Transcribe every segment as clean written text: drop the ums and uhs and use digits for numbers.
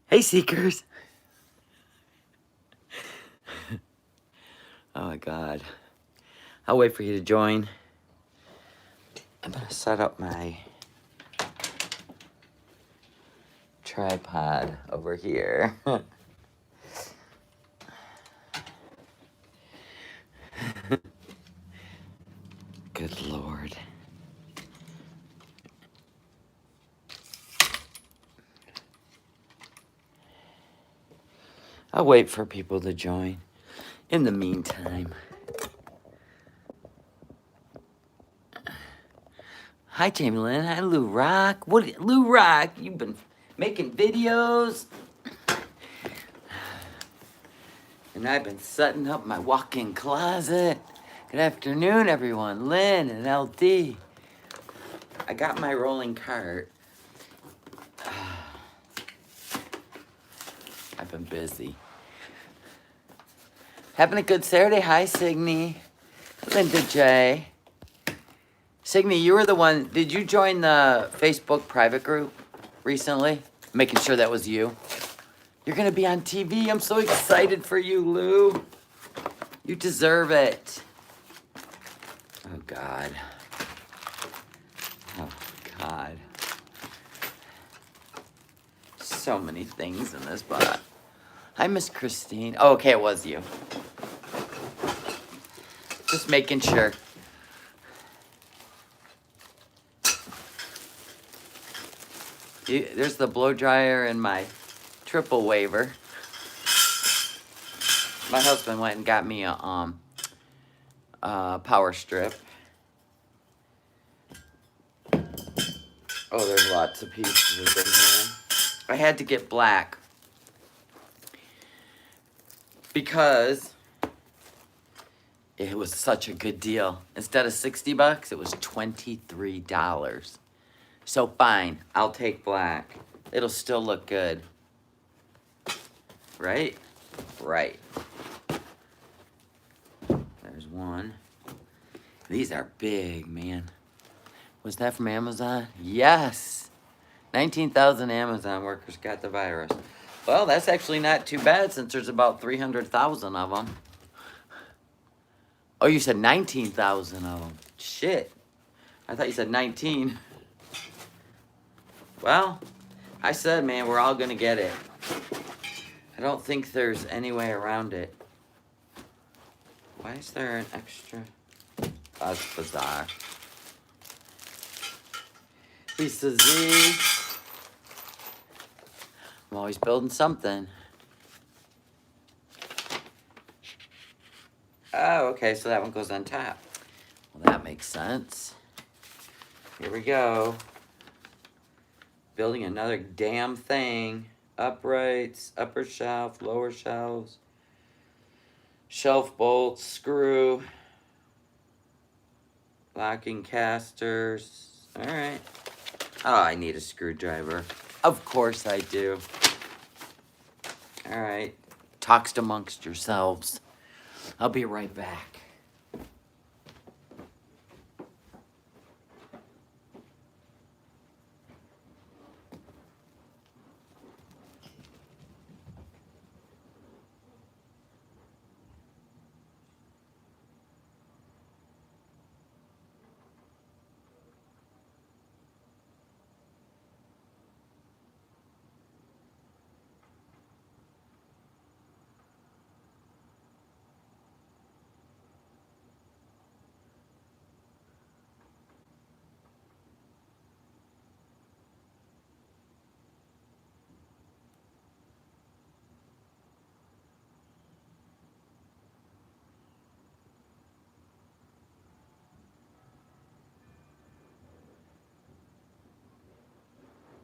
Hey, Seekers. Oh my God. I'll wait for you to join. I'm gonna set up my tripod over here. Good Lord. I'll wait for people to join. In the meantime. Hi, Jamie Lynn. Hi, Lou Rock. Lou Rock, you've been making videos. And I've been setting up my walk-in closet. Good afternoon, everyone. Lynn and LD. I got my rolling cart. I've been busy. Having a good Saturday. Hi, Signy. Linda J. Signy, you were the one. Did you join the Facebook private group recently? Making sure that was you. You're going to be on TV. I'm so excited for you, Lou. You deserve it. Oh, God. Oh, God. So many things in this bot. Hi, Miss Christine. Oh, okay, it was you. Just making sure. There's the blow dryer and my triple waver. My husband went and got me a power strip. Oh, there's lots of pieces in here. I had to get black because it was such a good deal. Instead of 60 bucks, it was $23. So fine, I'll take black. It'll still look good. Right? Right. There's one. These are big, man. Was that from Amazon? Yes. 19,000 Amazon workers got the virus. Well, that's actually not too bad since there's about 300,000 of them. Oh, you said 19,000 of them. Shit. I thought you said 19. Well, I said, man, we're all going to get it. I don't think there's any way around it. Why is there an extra? That's bizarre. Lisa Z. I'm always building something. Oh, okay, so that one goes on top. Well, that makes sense. Here we go. Building another damn thing. Uprights, upper shelf, lower shelves. Shelf bolts, screw. Locking casters. All right. Oh, I need a screwdriver. Of course I do. All right. Talks amongst yourselves. I'll be right back.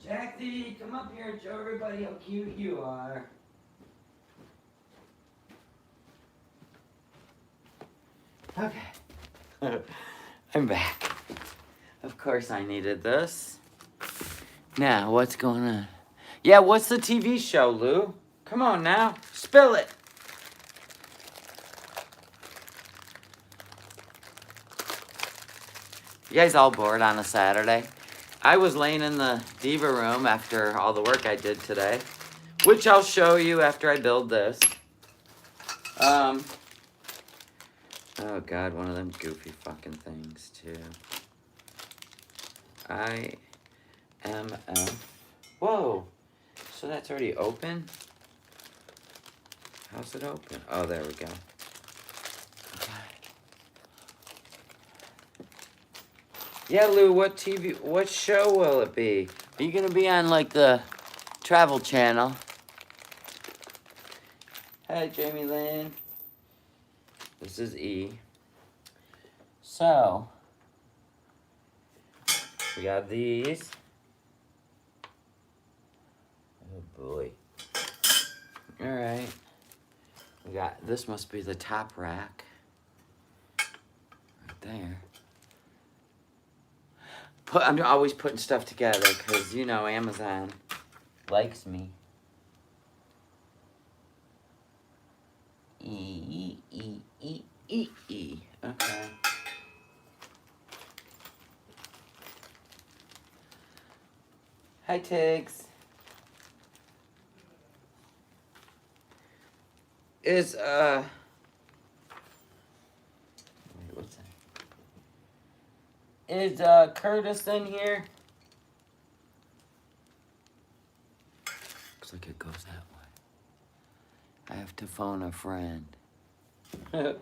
Jackie, come up here and show everybody how cute you are. Okay. I'm back. Of course I needed this. Now, what's going on? Yeah, what's the TV show, Lou? Come on now. Spill it. You guys all bored on a Saturday? I was laying in the diva room after all the work I did today, which I'll show you after I build this. Oh God, one of them goofy fucking things too. IMF. Whoa, so that's already open? How's it open? Oh, there we go. Yeah, Lou, what show will it be? Are you gonna be on, like, the Travel Channel? Hi, Jamie Lynn. This is E. So, we got these. Oh, boy. Alright. We got, this must be the top rack. Right there. I'm always putting stuff together because, you know, Amazon likes me. Okay. Hi, Tiggs. Wait, what's that? Is, Curtis in here? Looks like it goes that way. I have to phone a friend. You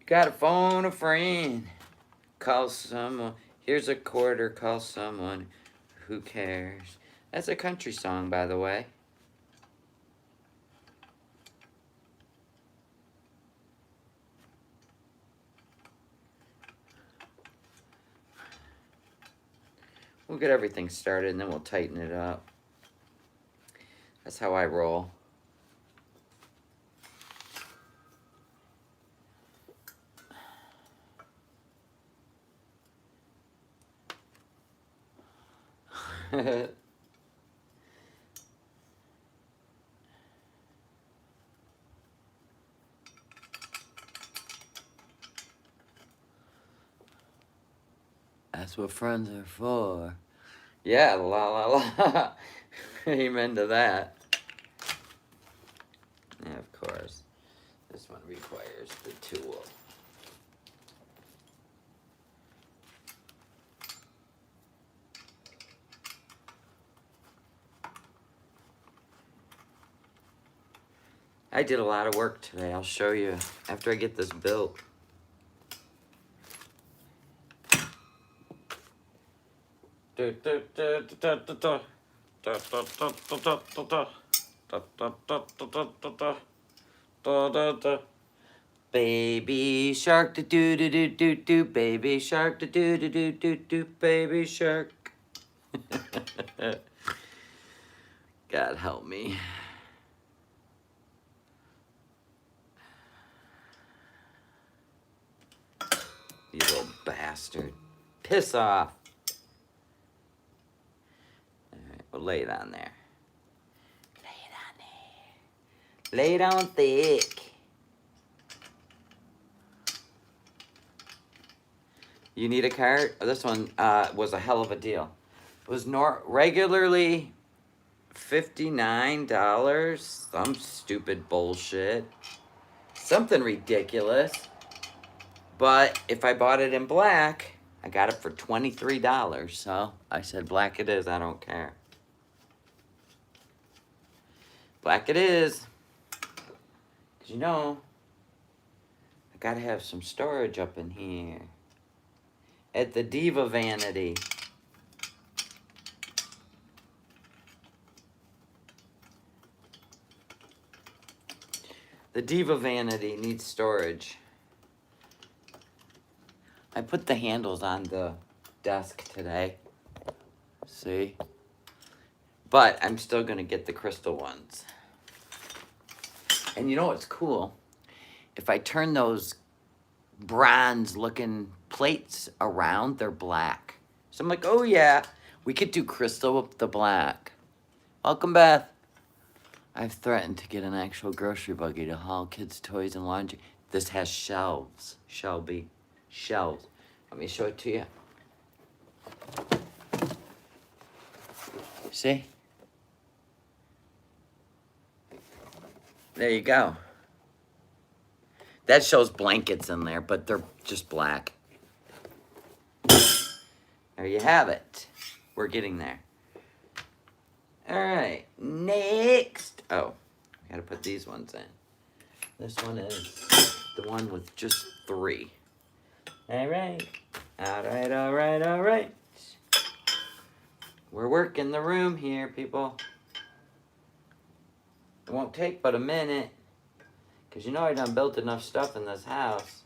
gotta phone a friend. Call someone. Here's a quarter. Call someone. Who cares? That's a country song, by the way. We'll get everything started and then we'll tighten it up. That's how I roll. That's what friends are for. Yeah, la la la. Amen to that. Yeah, of course. This one requires the tool. I did a lot of work today. I'll show you after I get this built. Baby shark, do do do do do do. Baby shark, do do do do do do. Baby shark. God help me. You little bastard. Piss off. Alright, we'll lay it on there. Lay it on there. Lay it on thick. You need a cart? Oh, this one was a hell of a deal. It was regularly $59. Some stupid bullshit. Something ridiculous. But if I bought it in black, I got it for $23. So I said, black it is. I don't care. Black it is. 'Cause you know, I gotta have some storage up in here. At the Diva Vanity. The Diva Vanity needs storage. I put the handles on the desk today. See? But I'm still gonna get the crystal ones. And you know what's cool? If I turn those bronze looking plates around, they're black. So I'm like, oh yeah, we could do crystal with the black. Welcome, Beth. I've threatened to get an actual grocery buggy to haul kids' toys and laundry. This has shelves, Shelby. Shelves. Let me show it to you. See? There you go. That shows blankets in there, but they're just black. There you have it. We're getting there. All right, next. Oh, I gotta put these ones in. This one is the one with just 3. All right. All right, all right, all right. We're working the room here, people. It won't take but a minute. Because you know I done built enough stuff in this house.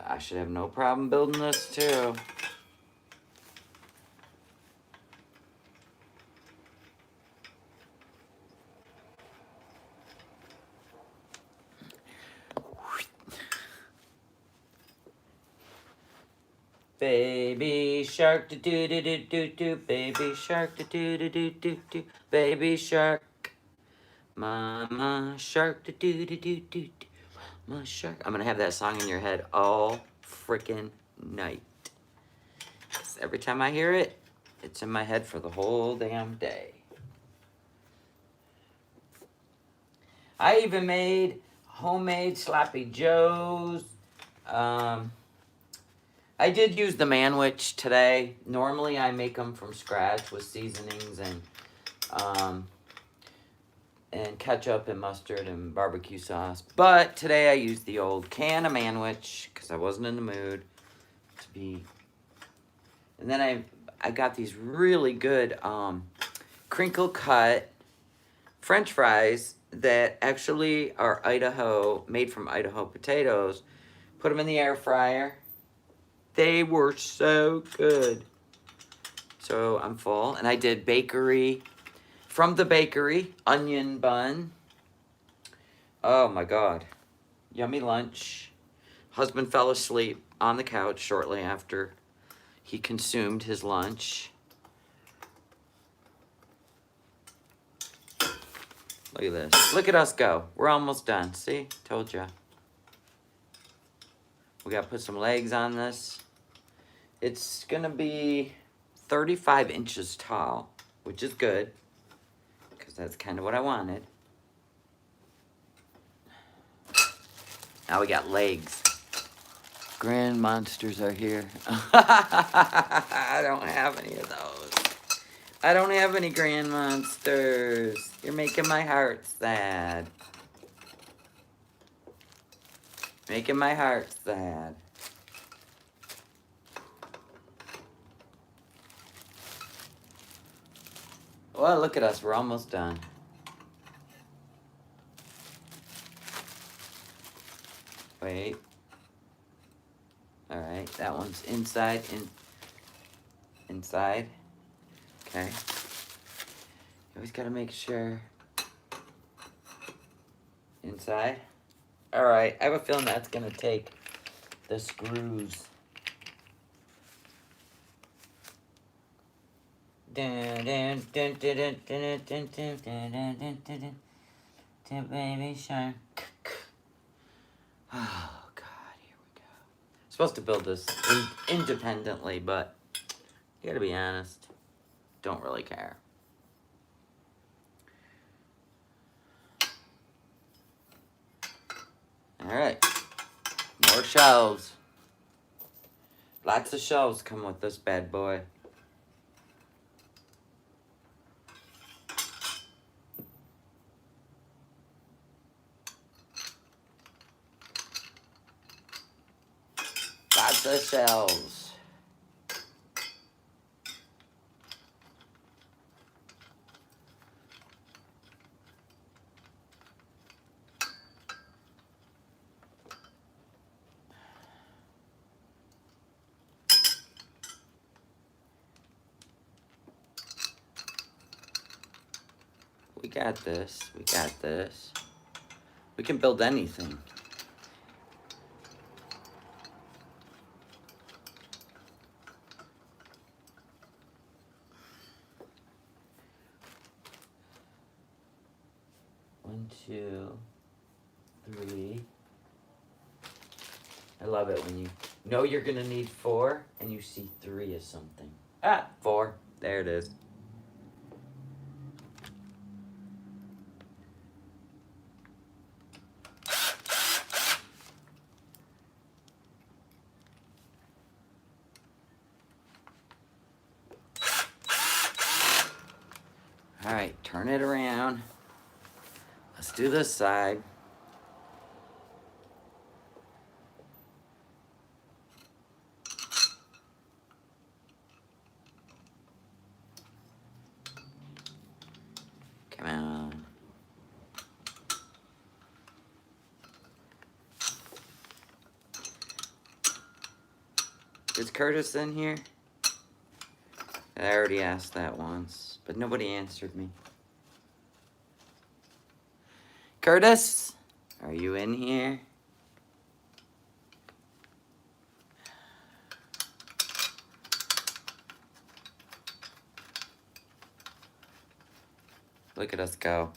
I should have no problem building this too. Baby shark, do do do do do do. Baby shark, do do do do do do. Baby shark. Mama shark, do do do do do do. Mama shark. I'm gonna have that song in your head all freaking night. 'Cause every time I hear it, it's in my head for the whole damn day. I even made homemade sloppy joes. I did use the manwich today. Normally I make them from scratch with seasonings and ketchup and mustard and barbecue sauce. But today I used the old can of manwich because I wasn't in the mood to be. And then I got these really good crinkle cut French fries that actually are Idaho, made from Idaho potatoes. Put them in the air fryer. They were so good. So I'm full. And I did bakery, from the bakery, onion bun. Oh my God. Yummy lunch. Husband fell asleep on the couch shortly after he consumed his lunch. Look at this. Look at us go. We're almost done. See? Told ya. We got to put some legs on this. It's going to be 35 inches tall, which is good, because that's kind of what I wanted. Now we got legs. Grand monsters are here. I don't have any of those. I don't have any grand monsters. You're making my heart sad. Making my heart sad. Well, look at us. We're almost done. Wait. All right. That one's inside. Inside. Okay. You always got to make sure. Inside. All right. I have a feeling that's going to take the screws. Baby shark. Oh God, here we go. Supposed to build this independently, but you gotta be honest, don't really care. All right, more shelves. Lots of shelves come with this bad boy. Lots of shelves. We got this. We got this. We can build anything. One, two, three. I love it when you know you're gonna need 4 and you see 3 of something. Ah, 4. There it is. All right, turn it around. Let's do this side. Come on. Is Curtis in here? I already asked that once, but nobody answered me. Curtis, are you in here? Look at us go.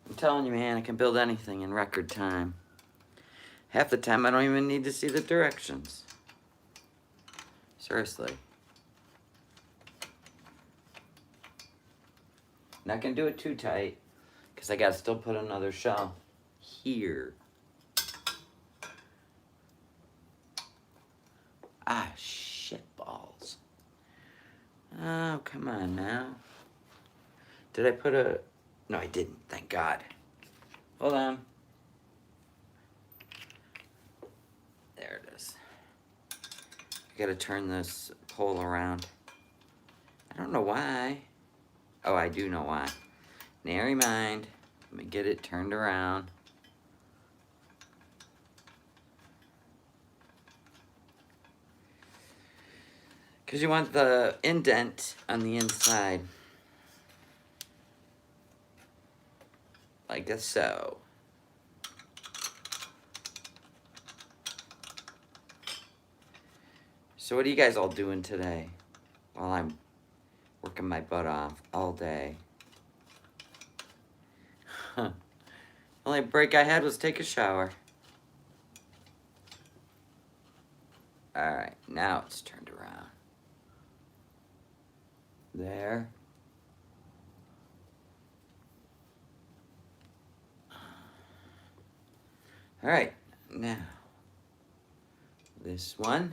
I'm telling you, man, I can build anything in record time. Half the time, I don't even need to see the directions. Seriously. Not gonna do it too tight, because I gotta still put another shell here. Ah, shit balls. Oh, come on now. Did I put a... No, I didn't, thank God. Hold on. There it is. I gotta turn this pole around. I don't know why. Oh, I do know why. Nary mind. Let me get it turned around. Because you want the indent on the inside. Like so. So what are you guys all doing today? While I'm working my butt off all day. Only break I had was take a shower. Alright, now it's turned around. There. Alright, now. This one.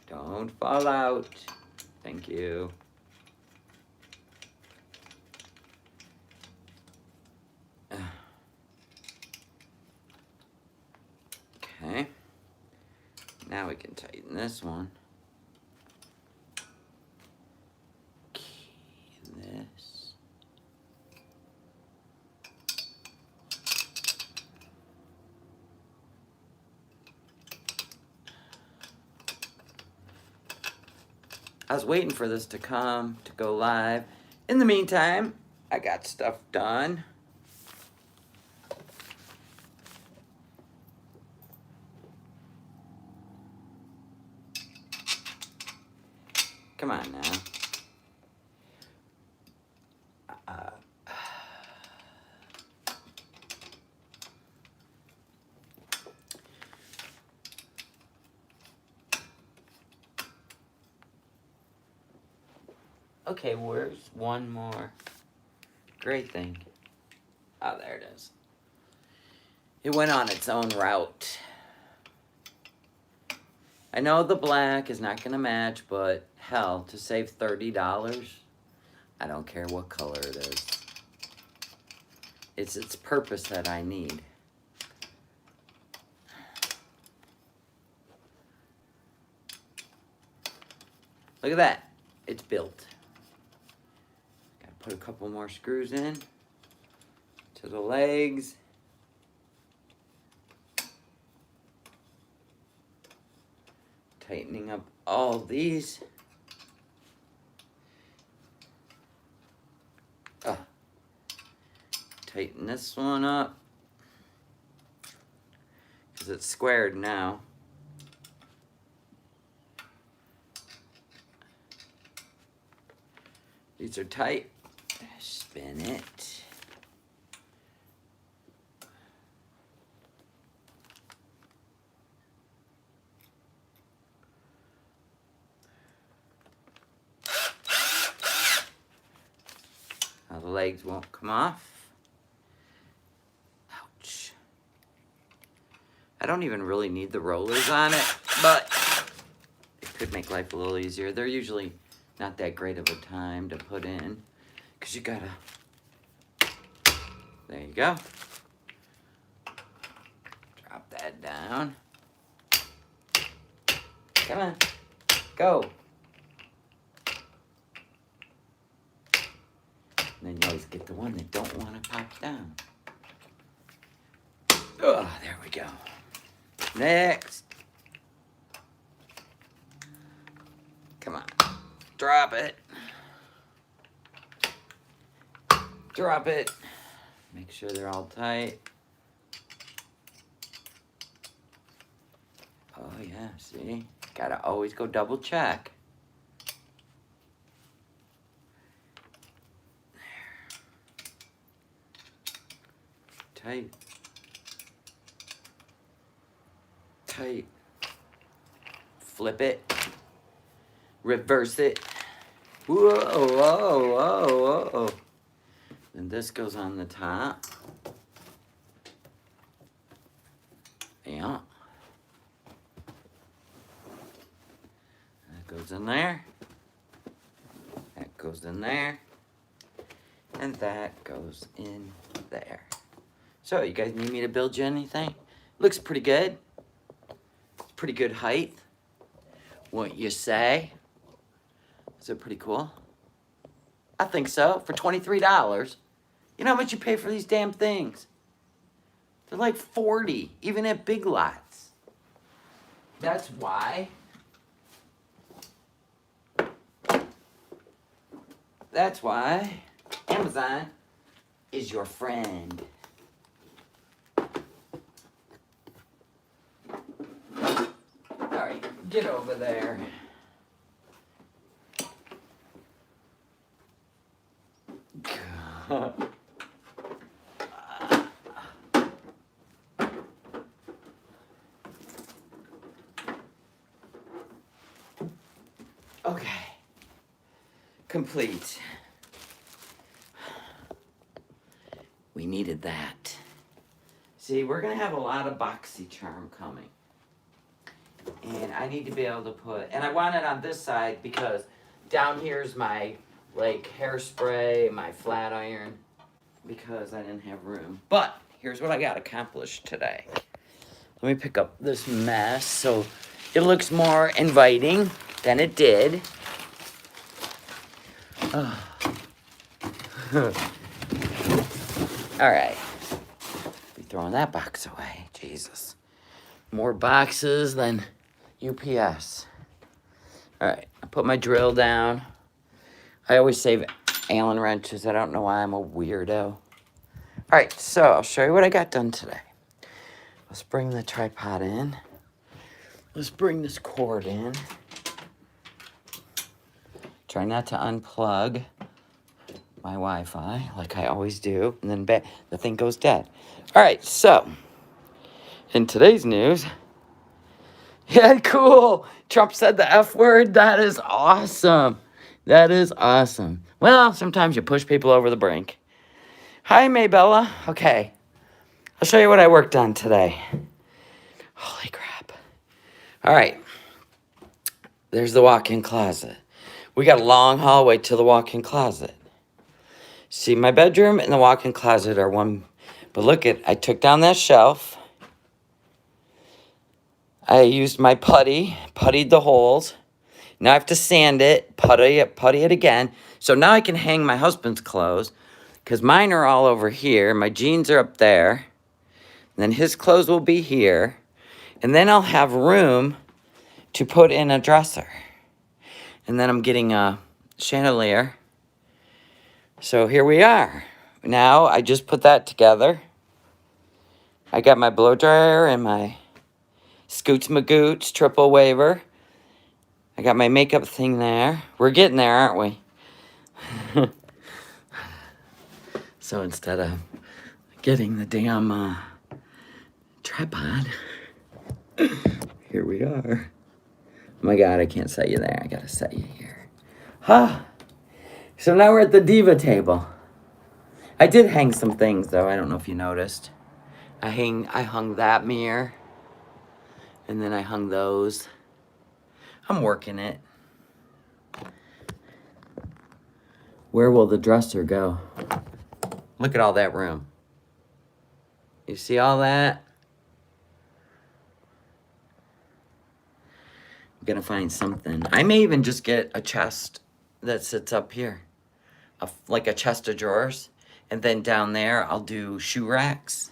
Don't fall out. Thank you. Okay. Now we can tighten this one. This. I was waiting for this to go live. In the meantime, I got stuff done. Come on now. Okay, where's one more great thing? Oh, there it is. It went on its own route. I know the black is not going to match, but hell, to save $30, I don't care what color it is. It's its purpose that I need. Look at that. It's built. Gotta put a couple more screws in to the legs. Tightening up all these. Tighten this one up because it's squared now. These are tight. Spin it. Now the legs won't come off. Ouch. I don't even really need the rollers on it, but it could make life a little easier. They're usually not that great of a time to put in, because you gotta, there you go. Drop that down. Come on, go. And then you always get the one that don't want to pop down. Oh, there we go. Next. Come on. Drop it. Drop it. Make sure they're all tight. Oh yeah, see? Gotta always go double check. Tight. Tight. Flip it. Reverse it. Whoa, whoa, whoa, whoa. And this goes on the top. Yeah. That goes in there. That goes in there. And that goes in there. So, you guys need me to build you anything? Looks pretty good. It's pretty good height. What you say? Is it pretty cool? I think so. For $23. You know how much you pay for these damn things? They're like $40, even at Big Lots. That's why. That's why Amazon is your friend. Alright, get over there. Okay. Complete. We needed that. See, we're going to have a lot of BoxyCharm coming. And I need to be able to put, and I want it on this side because down here's my, like, hairspray, my flat iron, because I didn't have room. But here's what I got accomplished today. Let me pick up this mess so it looks more inviting than it did. Oh. All right. Be throwing that box away. Jesus. More boxes than UPS. All right. I put my drill down. I always save Allen wrenches. I don't know why I'm a weirdo. All right. So I'll show you what I got done today. Let's bring the tripod in. Let's bring this cord in. Try not to unplug my Wi-Fi like I always do, and then the thing goes dead. All right, so in today's news, yeah, cool. Trump said the F word. That is awesome. That is awesome. Well, sometimes you push people over the brink. Hi, Maybella. Okay, I'll show you what I worked on today. Holy crap. All right, there's the walk-in closet. We got a long hallway to the walk-in closet. See, my bedroom and the walk-in closet are one. But look I took down that shelf. I used my puttied the holes. Now I have to sand it, putty it again. So now I can hang my husband's clothes, because mine are all over here. My jeans are up there. And then his clothes will be here. And then I'll have room to put in a dresser. And then I'm getting a chandelier. So here we are. Now I just put that together. I got my blow dryer and my Scoots Magoots triple waver. I got my makeup thing there. We're getting there, aren't we? So instead of getting the damn tripod, here we are. Oh my God, I can't set you there. I gotta set you here. Huh. So now we're at the diva table. I did hang some things though. I don't know if you noticed. I hung that mirror. And then I hung those. I'm working it. Where will the dresser go? Look at all that room. You see all that? I'm gonna find something. I may even just get a chest that sits up here. Like a chest of drawers. And then down there, I'll do shoe racks.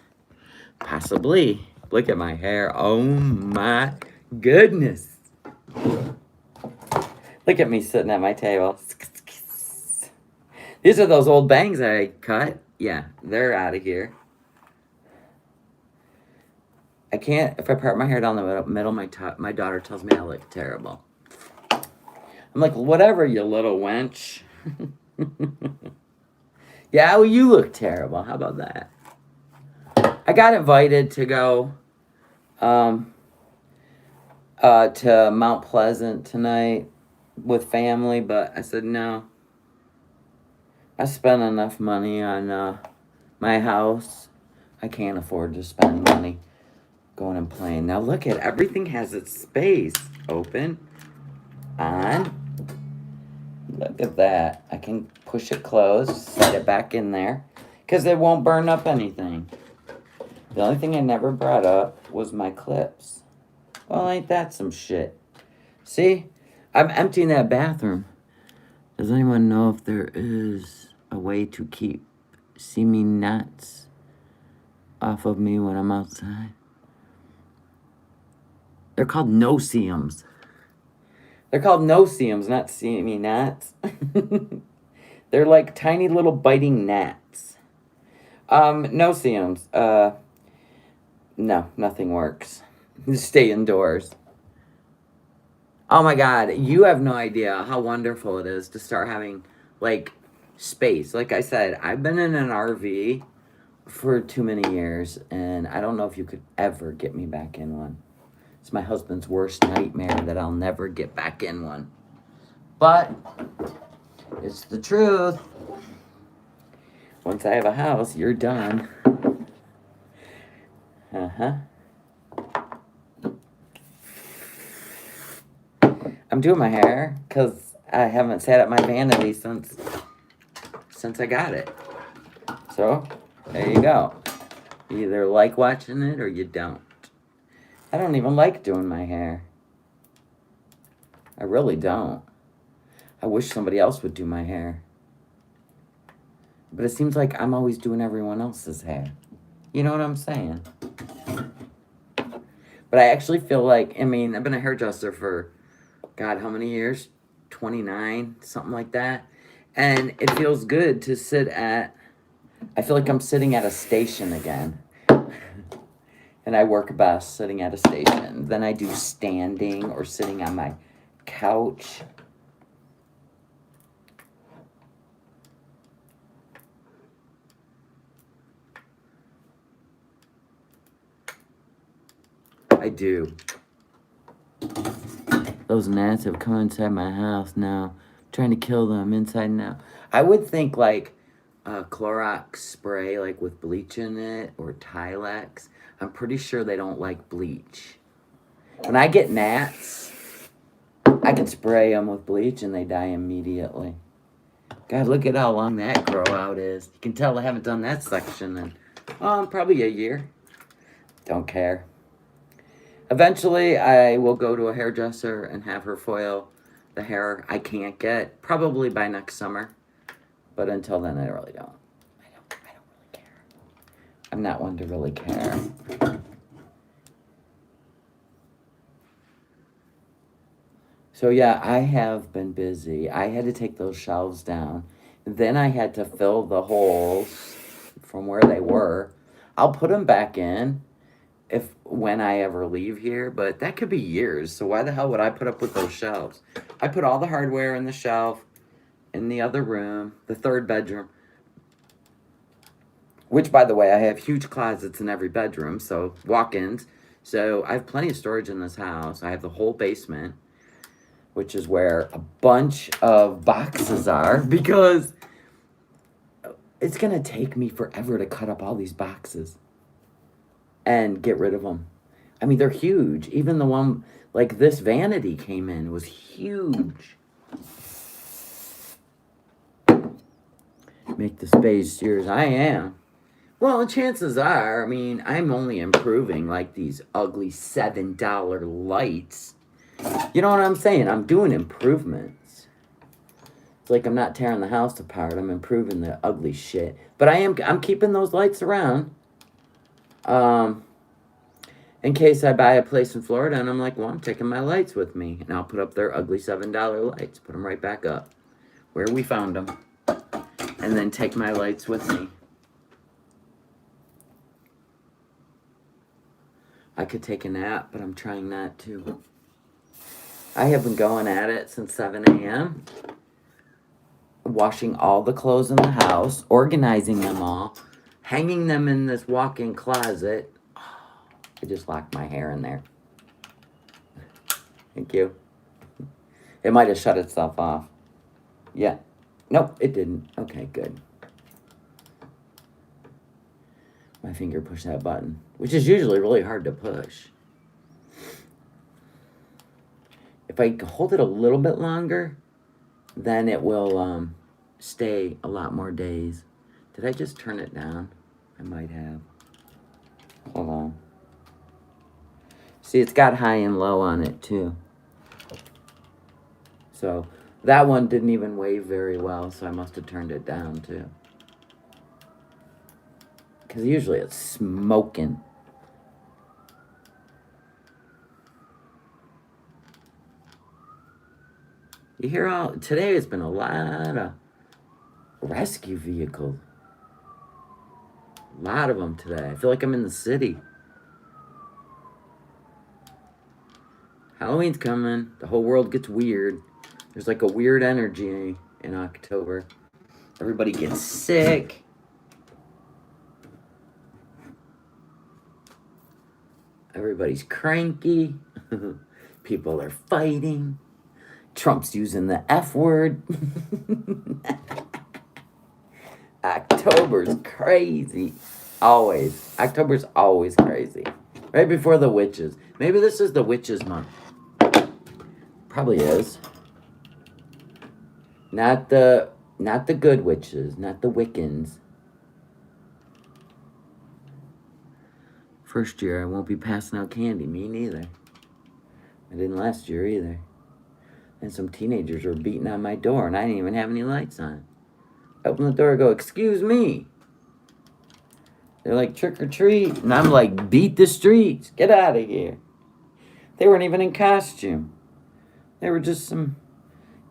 Possibly. Look at my hair. Oh my goodness. Look at me sitting at my table. These are those old bangs I cut. Yeah, they're out of here. I can't, if I part my hair down the middle, my daughter tells me I look terrible. I'm like, whatever, you little wench. Yeah, well, you look terrible. How about that? I got invited to go to Mount Pleasant tonight with family, but I said no. I spent enough money on my house. I can't afford to spend money going and playing. Now look at everything has its space. Open, on. Look at that. I can push it closed, set it back in there, because it won't burn up anything. The only thing I never brought up was my clips. Well, ain't that some shit? See? I'm emptying that bathroom. Does anyone know if there is a way to keep seeming nuts off of me when I'm outside? They're called no-seums. They're called no-seums, not seeming gnats. They're like tiny little biting gnats. No-seums. No, nothing works. Just stay indoors. Oh my God, you have no idea how wonderful it is to start having, like, space. Like I said, I've been in an RV for too many years, and I don't know if you could ever get me back in one. It's my husband's worst nightmare that I'll never get back in one. But it's the truth. Once I have a house, you're done. Uh-huh. I'm doing my hair because I haven't sat at my vanity since I got it. So, there you go. You either like watching it or you don't. I don't even like doing my hair. I really don't. I wish somebody else would do my hair. But it seems like I'm always doing everyone else's hair. You know what I'm saying? But I actually feel like, I mean, I've been a hairdresser for, God, how many years? 29, something like that. And it feels good to sit at, I feel like I'm sitting at a station again. And I work best sitting at a station. Then I do standing or sitting on my couch. I do. Those gnats have come inside my house now. I'm trying to kill them inside and out. I would think like Clorox spray, like with bleach in it, or Tilex. I'm pretty sure they don't like bleach. When I get gnats, I can spray them with bleach and they die immediately. God, look at how long that grow out is. You can tell I haven't done that section in probably a year. Don't care. Eventually, I will go to a hairdresser and have her foil the hair I can't get, probably by next summer. But until then, I really don't. I don't really care. I'm not one to really care. So yeah, I have been busy. I had to take those shelves down. Then I had to fill the holes from where they were. I'll put them back in when I ever leave here, but that could be years. So why the hell would I put up with those shelves? I put all the hardware in the shelf in the other room, the third bedroom. Which, by the way, I have huge closets in every bedroom, so walk-ins. So I have plenty of storage in this house. I have the whole basement, which is where a bunch of boxes are, because it's going to take me forever to cut up all these boxes and get rid of them. I mean, they're huge. Even the one, like this vanity came in, was huge. Make the space yours. I am. Well, chances are, I mean, I'm only improving like these ugly $7 lights. You know what I'm saying? I'm doing improvements. It's like I'm not tearing the house apart. I'm improving the ugly shit. But I'm keeping those lights around. In case I buy a place in Florida and I'm like, well, I'm taking my lights with me. And I'll put up their ugly $7 lights. Put them right back up where we found them. And then take my lights with me. I could take a nap, but I'm trying not to. I have been going at it since 7 a.m. Washing all the clothes in the house, organizing them all, hanging them in this walk-in closet. I just locked my hair in there. Thank you. It might have shut itself off. Yeah. Nope, it didn't. Okay, good. My finger pushed that button, which is usually really hard to push. If I hold it a little bit longer, then it will stay a lot more days. Did I just turn it down? I might have. Hold on. See, it's got high and low on it too. So that one didn't even wave very well, so I must have turned it down too. Because usually it's smoking. You hear all... Today has been a lot of rescue vehicles. A lot of them today. I feel like I'm in the city. Halloween's coming. The whole world gets weird. There's like a weird energy in October. Everybody gets sick. Everybody's cranky. People are fighting. Trump's using the F word. October's crazy. Always. October's always crazy. Right before the witches. Maybe this is the witches month. Probably is. Not the good witches. Not the Wiccans. First year, I won't be passing out candy. Me neither. I didn't last year either. And some teenagers were beating on my door, and I didn't even have any lights on. I open the door and go, excuse me. They're like, trick or treat. And I'm like, beat the streets. Get out of here. They weren't even in costume. They were just some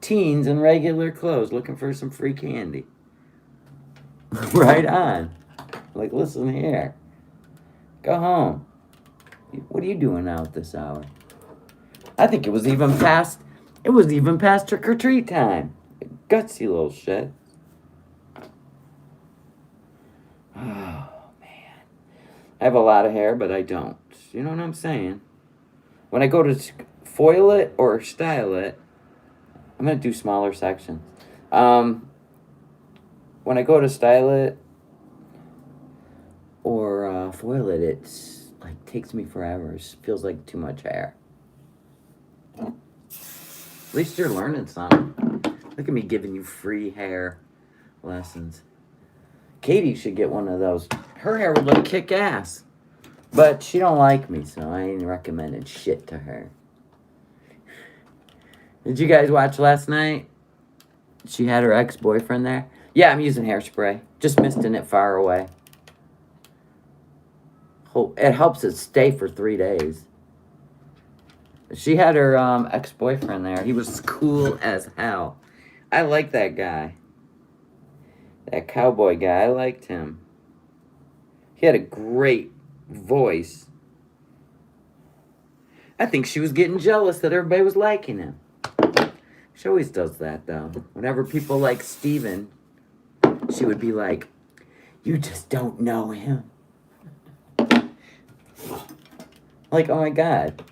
teens in regular clothes looking for some free candy. Right on. Like, listen here. Go home. What are you doing out at this hour? I think it was even past trick or treat time. Gutsy little shit. Oh, man. I have a lot of hair, but I don't. You know what I'm saying? When I go to foil it or style it, I'm going to do smaller sections. When I go to style it or foil it, it's like takes me forever. It feels like too much hair. At least you're learning something. Look at me giving you free hair lessons. Katie should get one of those. Her hair would look kick-ass. But she don't like me, so I ain't recommending shit to her. Did you guys watch last night? She had her ex-boyfriend there. Yeah, I'm using hairspray. Just misting it far away. It helps it stay for 3 days. She had her ex-boyfriend there. He was cool as hell. I like that guy. That cowboy guy. I liked him. He had a great voice. I think she was getting jealous that everybody was liking him. She always does that, though. Whenever people like Steven, she would be like, You just don't know him. Like, oh my God.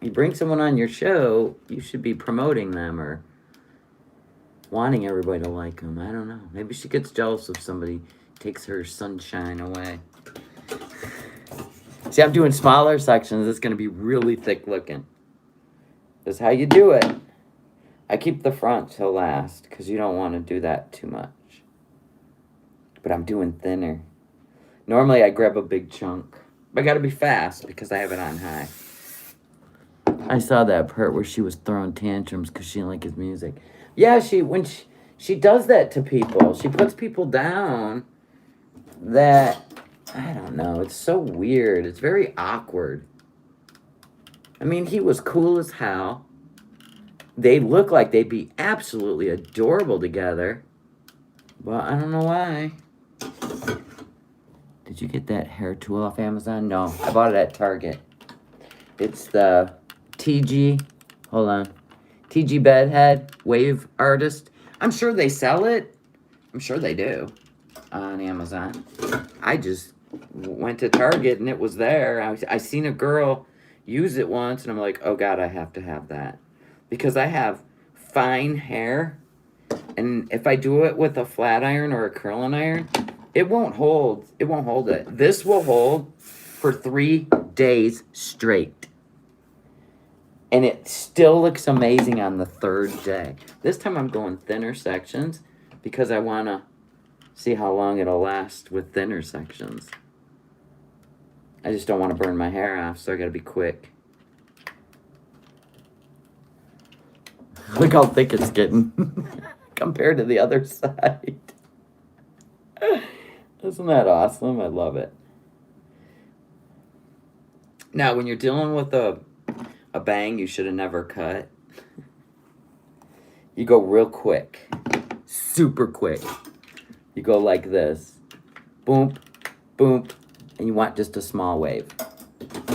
You bring someone on your show, you should be promoting them or wanting everybody to like them. I don't know. Maybe she gets jealous if somebody takes her sunshine away. See, I'm doing smaller sections. It's going to be really thick looking. That's how you do it. I keep the front till last because you don't want to do that too much. But I'm doing thinner. Normally I grab a big chunk. But I got to be fast because I have it on high. I saw that part where she was throwing tantrums because she didn't like his music. Yeah, when she does that to people. She puts people down that, I don't know, it's so weird. It's very awkward. I mean, he was cool as hell. They look like they'd be absolutely adorable together. But I don't know why. Did you get that hair tool off Amazon? No, I bought it at Target. It's the TG, hold on, TG Bedhead Wave Artist. I'm sure they sell it. I'm sure they do on Amazon. I just went to Target and it was there. I seen a girl use it once and I'm like, oh God, I have to have that. Because I have fine hair and if I do it with a flat iron or a curling iron, it won't hold. It won't hold it. This will hold for 3 days straight. And it still looks amazing on the 3rd day. This time I'm going thinner sections because I want to see how long it'll last with thinner sections. I just don't want to burn my hair off, so I got to be quick. Look how thick it's getting compared to the other side. Isn't that awesome? I love it. Now, when you're dealing with a bang you should have never cut, you go real quick. Super quick. You go like this. Boom, boom, and you want just a small wave.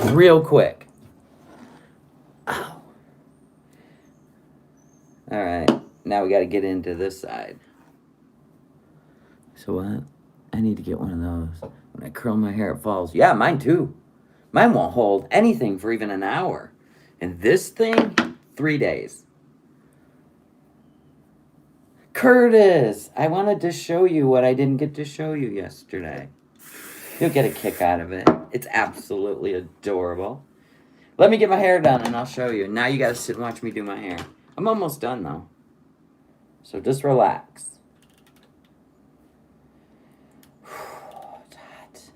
Real quick. Ow. All right, now we got to get into this side. So what? I need to get one of those. When I curl my hair, it falls. Yeah, mine too. Mine won't hold anything for even an hour. And this thing, 3 days. Curtis, I wanted to show you what I didn't get to show you yesterday. You'll get a kick out of it. It's absolutely adorable. Let me get my hair done and I'll show you. Now you gotta sit and watch me do my hair. I'm almost done though. So just relax. It's hot.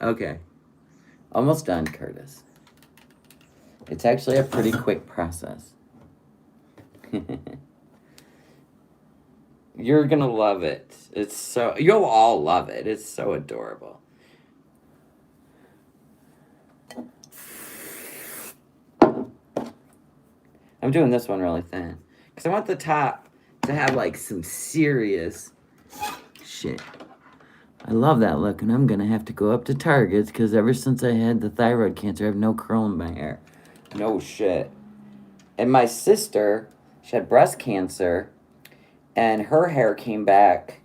Okay. Almost done, Curtis. It's actually a pretty quick process. You're gonna love it. You'll all love it. It's so adorable. I'm doing this one really thin. Because I want the top to have like some serious shit. I love that look, and I'm gonna have to go up to Target's because ever since I had the thyroid cancer, I have no curl in my hair. No shit. And my sister, she had breast cancer, and her hair came back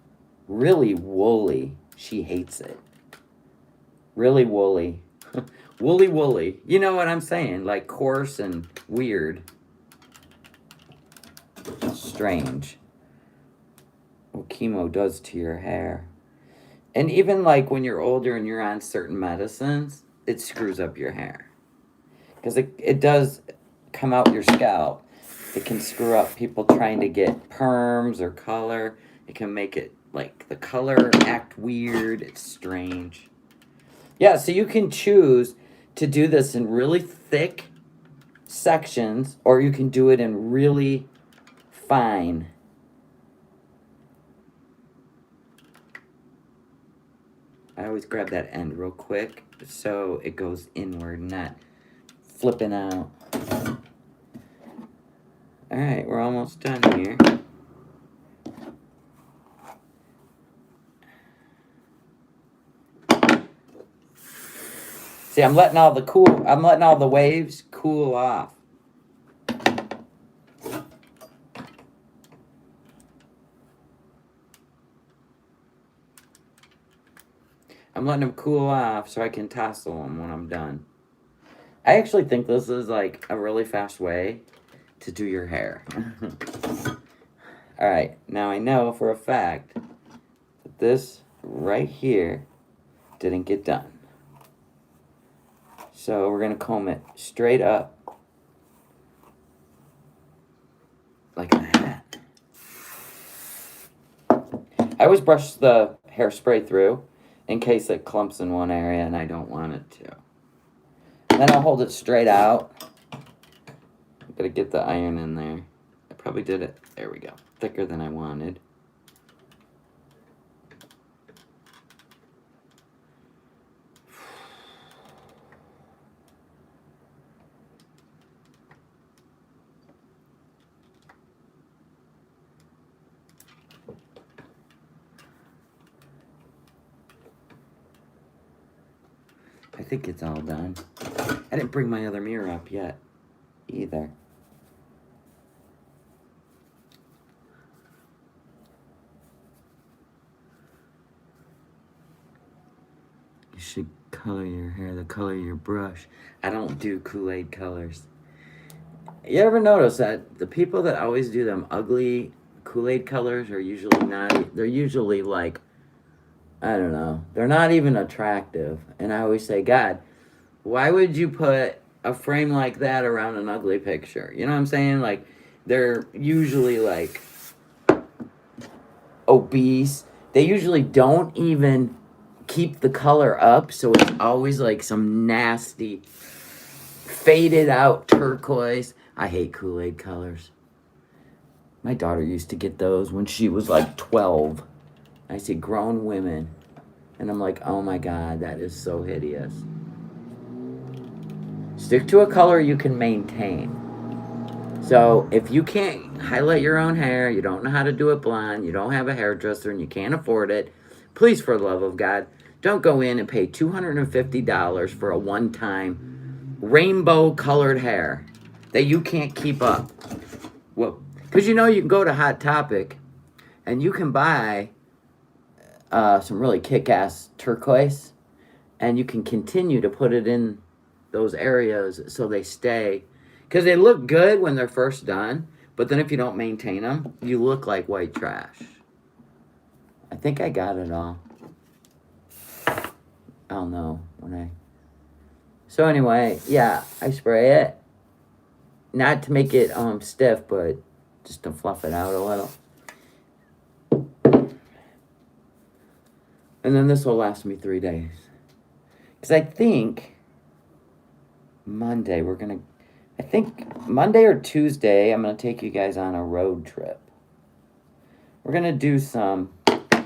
really woolly. She hates it. Really woolly. Woolly. You know what I'm saying? Like coarse and weird. Strange. What chemo does to your hair. And even like when you're older and you're on certain medicines, it screws up your hair. Because it does come out your scalp. It can screw up people trying to get perms or color. It can make it like the color act weird. It's strange. Yeah, so you can choose to do this in really thick sections or you can do it in really fine. I always grab that end real quick so it goes inward, not flipping out. All right, we're almost done here. See, I'm letting all the waves cool off. I'm letting them cool off so I can tassel them when I'm done. I actually think this is like a really fast way to do your hair. All right, now I know for a fact that this right here didn't get done. So we're gonna comb it straight up like that. I always brush the hairspray through in case it clumps in one area and I don't want it to. Then I'll hold it straight out. I'm gonna get the iron in there. I probably did it, there we go, thicker than I wanted. I think it's all done. I didn't bring my other mirror up yet, either. You should color your hair the color of your brush. I don't do Kool-Aid colors. You ever notice that the people that always do them ugly Kool-Aid colors are usually not, they're usually like, I don't know, they're not even attractive. And I always say, God, why would you put a frame like that around an ugly picture? You know what I'm saying? Like, they're usually like obese. They usually don't even keep the color up, so it's always like some nasty faded out turquoise. I hate Kool-Aid colors. My daughter used to get those when she was like 12. I see grown women, and I'm like, oh my God, that is so hideous. Stick to a color you can maintain. So if you can't highlight your own hair, you don't know how to do it blonde, you don't have a hairdresser, and you can't afford it, please, for the love of God, don't go in and pay $250 for a one-time rainbow-colored hair that you can't keep up. Well, because you know you can go to Hot Topic and you can buy some really kick-ass turquoise, and you can continue to put it in those areas so they stay. Because they look good when they're first done, but then if you don't maintain them, you look like white trash. I think I got it all. I'll know when I... So anyway, yeah, I spray it. Not to make it stiff, but just to fluff it out a little. And then this will last me 3 days. Because I think Monday Monday or Tuesday, I'm going to take you guys on a road trip. We're going to do some, I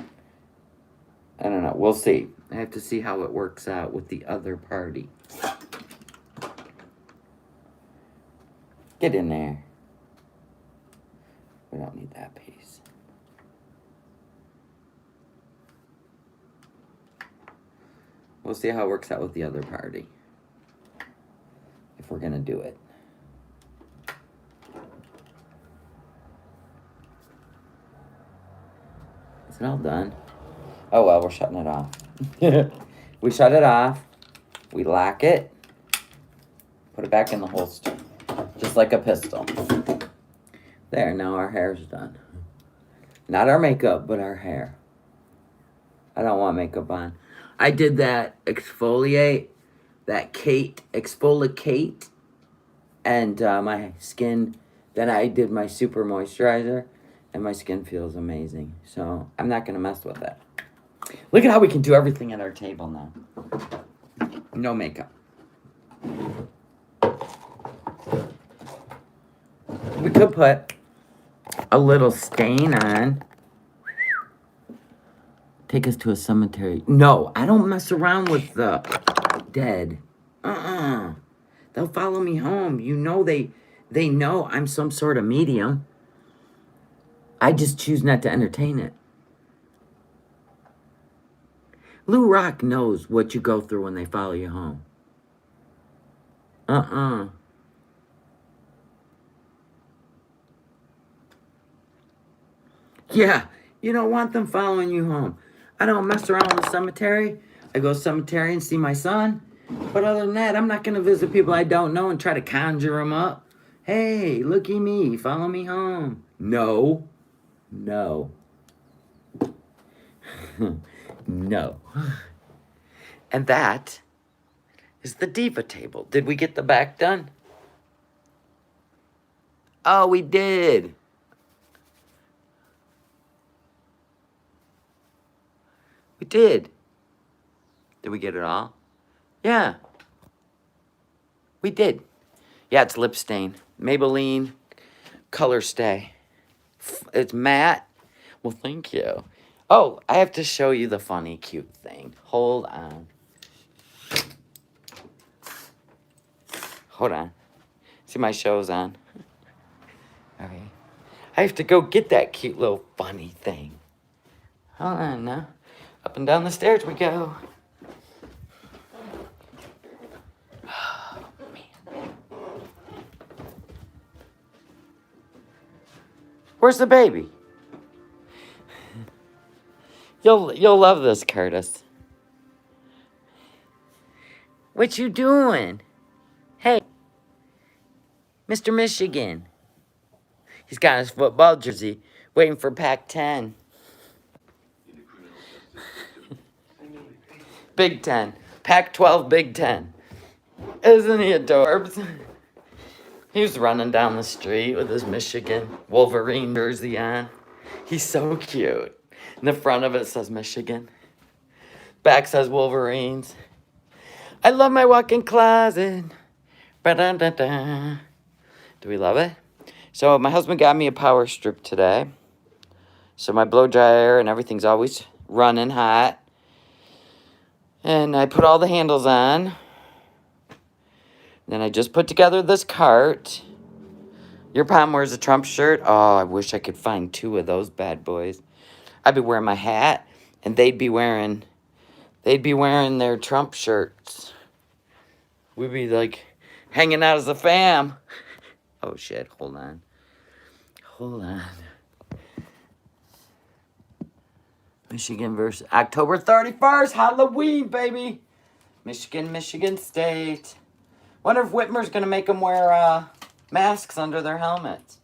don't know, we'll see. I have to see how it works out with the other party. Get in there. We don't need that piece. We'll see how it works out with the other party. If we're going to do it. Is it all done? Oh well, we're shutting it off. We shut it off. We lock it. Put it back in the holster. Just like a pistol. There, now our hair's done. Not our makeup, but our hair. I don't want makeup on. I did that exfoliate, exfoliate, and my skin, then I did my super moisturizer, and my skin feels amazing. So I'm not going to mess with it. Look at how we can do everything at our table now. No makeup. We could put a little stain on. Take us to a cemetery. No, I don't mess around with the dead. They'll follow me home. You know they know I'm some sort of medium. I just choose not to entertain it. Lou Rock knows what you go through when they follow you home. Yeah, you don't want them following you home. I don't mess around with the cemetery. I go cemetery and see my son. But other than that, I'm not going to visit people I don't know and try to conjure them up. Hey, looky me, follow me home. No. No. No. And that is the diva table. Did we get the back done? Oh, we did. We did. Did we get it all? Yeah. We did. Yeah, it's lip stain. Maybelline Color Stay. It's matte. Well, thank you. Oh, I have to show you the funny, cute thing. Hold on. Hold on. See, my show's on. Okay. I have to go get that cute little funny thing. Hold on now. Up and down the stairs we go. Oh, man. Where's the baby? You'll love this, Curtis. What you doing? Hey, Mr. Michigan. He's got his football jersey, waiting for Pac-10. Big Ten. Pac-12, Big Ten. Isn't he adorbs? He was running down the street with his Michigan Wolverine jersey on. He's so cute. And the front of it says Michigan. Back says Wolverines. I love my walk-in closet. Ba-da-da-da. Do we love it? So my husband got me a power strip today. So my blow dryer and everything's always running hot. And I put all the handles on. Then I just put together this cart. Your mom wears a Trump shirt. Oh, I wish I could find 2 of those bad boys. I'd be wearing my hat, and they'd be wearing their Trump shirts. We'd be like hanging out as a fam. Oh shit! Hold on. Michigan versus October 31st, Halloween, baby. Michigan State. Wonder if Whitmer's gonna make them wear masks under their helmets.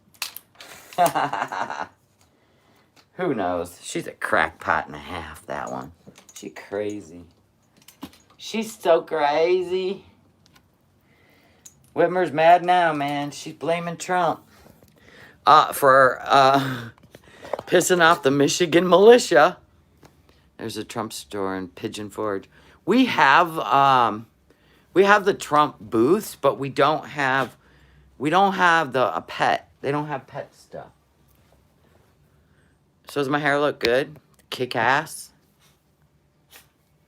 Who knows? She's a crackpot and a half, that one. She crazy. She's so crazy. Whitmer's mad now, man. She's blaming Trump for pissing off the Michigan militia. There's a Trump store in Pigeon Forge. We have the Trump booths, but we don't have a pet. They don't have pet stuff. So does my hair look good? Kick ass.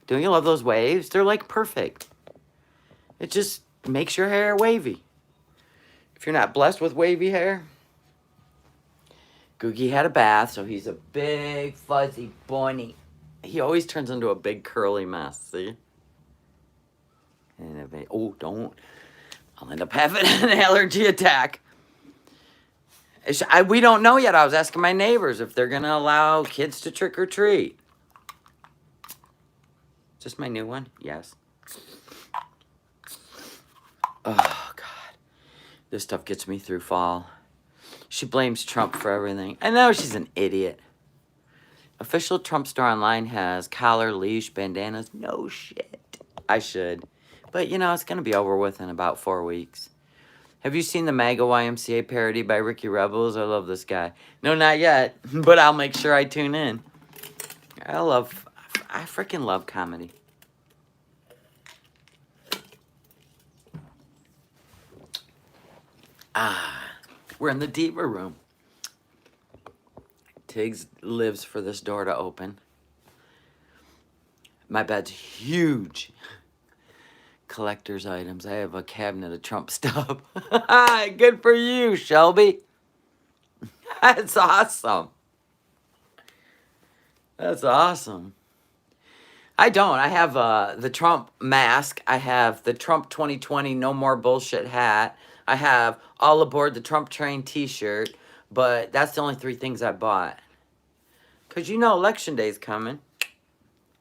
Don't you love those waves? They're like perfect. It just makes your hair wavy. If you're not blessed with wavy hair. Googie had a bath, so he's a big fuzzy bunny. He always turns into a big curly mess, see? And don't. I'll end up having an allergy attack. We don't know yet. I was asking my neighbors if they're going to allow kids to trick or treat. Is this my new one? Yes. Oh, God. This stuff gets me through fall. She blames Trump for everything. I know she's an idiot. Official Trump store online has collar, leash, bandanas. No shit. I should. But, it's going to be over with in about 4 weeks. Have you seen the MAGA YMCA parody by Ricky Rebels? I love this guy. No, not yet. But I'll make sure I tune in. I freaking love comedy. We're in the diva room. Tiggs lives for this door to open. My bed's huge. Collector's items. I have a cabinet of Trump stuff. Good for you, Shelby. That's awesome. That's awesome. I don't. I have the Trump mask. I have the Trump 2020 No More Bullshit hat. I have All Aboard the Trump Train t-shirt. But that's the only 3 things I bought. Because Election Day's coming.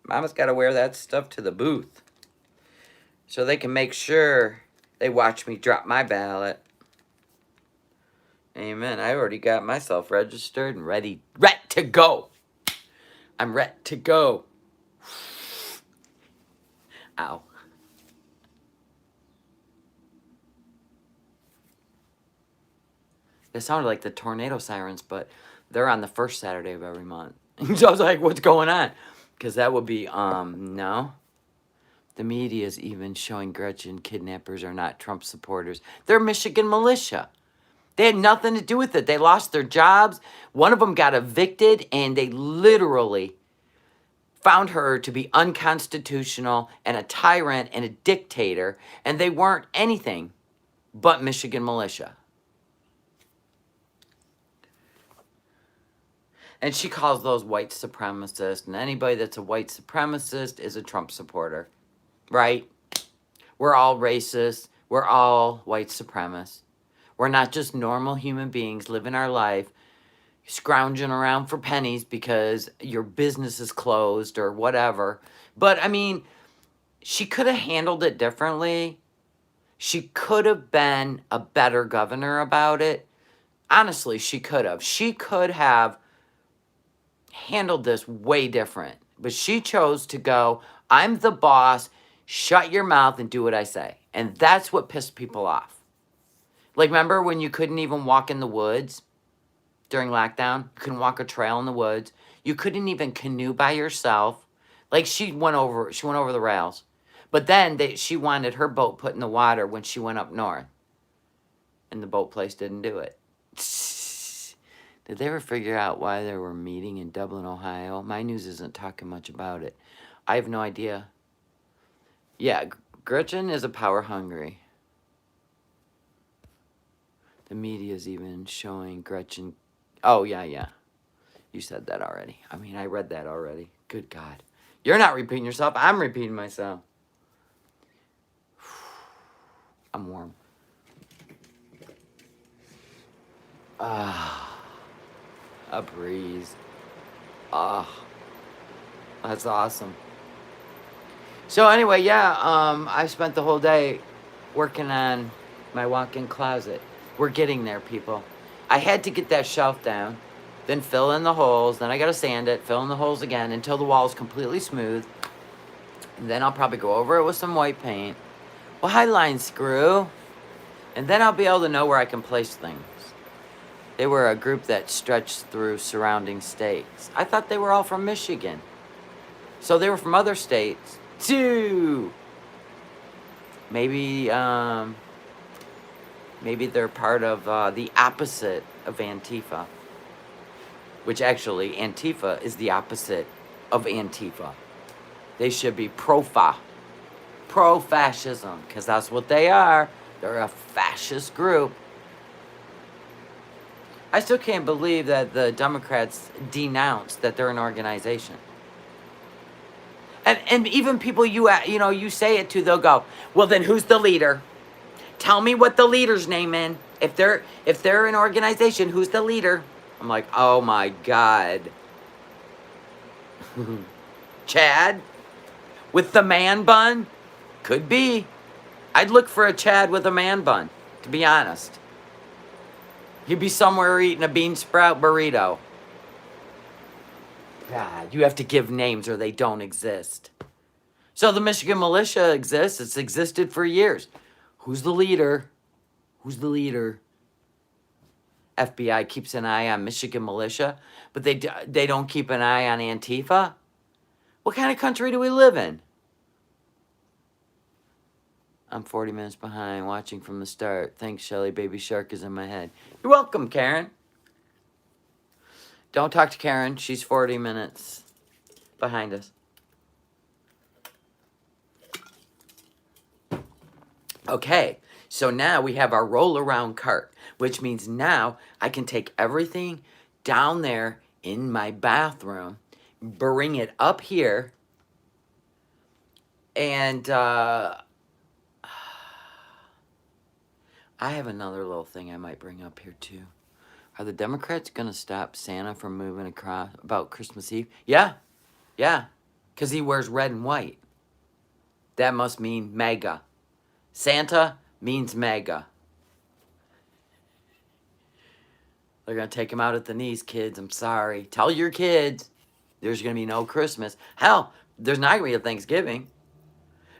Mama's got to wear that stuff to the booth so they can make sure they watch me drop my ballot. Amen. I already got myself registered and ready to go. I'm ready to go. Ow. It sounded like the tornado sirens, but they're on the first Saturday of every month. So I was like, what's going on? Because that would be, no. The media is even showing Gretchen kidnappers are not Trump supporters. They're Michigan militia. They had nothing to do with it. They lost their jobs. One of them got evicted, and they literally found her to be unconstitutional and a tyrant and a dictator, and they weren't anything but Michigan militia. And she calls those white supremacists, and anybody that's a white supremacist is a Trump supporter, right? We're all racist. We're all white supremacists. We're not just normal human beings living our life, scrounging around for pennies because your business is closed or whatever. But, I mean, she could have handled it differently. She could have been a better governor about it. Honestly, she could have. She could have handled this way different. But she chose to go, I'm the boss, shut your mouth and do what I say. And that's what pissed people off. Like, remember when you couldn't even walk in the woods during lockdown? You couldn't walk a trail in the woods. You couldn't even canoe by yourself. Like, she went over the rails. But then she wanted her boat put in the water when she went up north. And the boat place didn't do it. Did they ever figure out why they were meeting in Dublin, Ohio? My news isn't talking much about it. I have no idea. Yeah, Gretchen is a power hungry. The media is even showing Gretchen. Oh, yeah. You said that already. I mean, I read that already. Good God. You're not repeating yourself. I'm repeating myself. I'm warm. Ah. A breeze. Ah. That's awesome. So anyway, yeah, I spent the whole day working on my walk-in closet. We're getting there, people. I had to get that shelf down, then fill in the holes, then I gotta sand it, fill in the holes again until the wall is completely smooth. And then I'll probably go over it with some white paint. Well, hi, line screw. And then I'll be able to know where I can place things. They were a group that stretched through surrounding states. I thought they were all from Michigan. So they were from other states, too. Maybe they're part of the opposite of Antifa. Which actually, Antifa is the opposite of Antifa. They should be pro-fascism, because that's what they are. They're a fascist group. I still can't believe that the Democrats denounced that they're an organization. And even people you say it to, they'll go, well, then who's the leader? Tell me what the leader's name is. If they're an organization, who's the leader? I'm like, oh my God. Chad? With the man bun? Could be. I'd look for a Chad with a man bun, to be honest. He'd be somewhere eating a bean sprout burrito. God, you have to give names or they don't exist. So the Michigan militia exists. It's existed for years. Who's the leader? Who's the leader? FBI keeps an eye on Michigan militia, but they don't keep an eye on Antifa? What kind of country do we live in? I'm 40 minutes behind, watching from the start. Thanks, Shelly. Baby Shark is in my head. You're welcome, Karen. Don't talk to Karen. She's 40 minutes behind us. Okay, so now we have our roll-around cart, which means now I can take everything down there in my bathroom, bring it up here, and I have another little thing I might bring up here too. Are the Democrats going to stop Santa from moving across about Christmas Eve? Yeah. Because he wears red and white. That must mean mega. Santa means mega. They're going to take him out at the knees, kids. I'm sorry. Tell your kids there's going to be no Christmas. Hell, there's not going to be a Thanksgiving.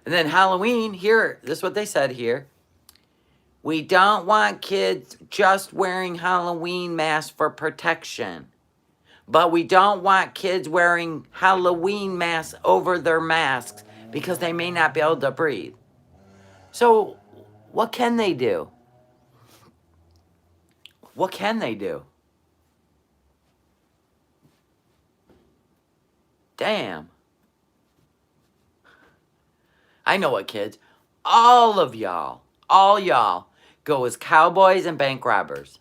And then Halloween, here, this is what they said here. We don't want kids just wearing Halloween masks for protection. But we don't want kids wearing Halloween masks over their masks because they may not be able to breathe. So, what can they do? What can they do? Damn. I know what, kids. All y'all, go as cowboys and bank robbers.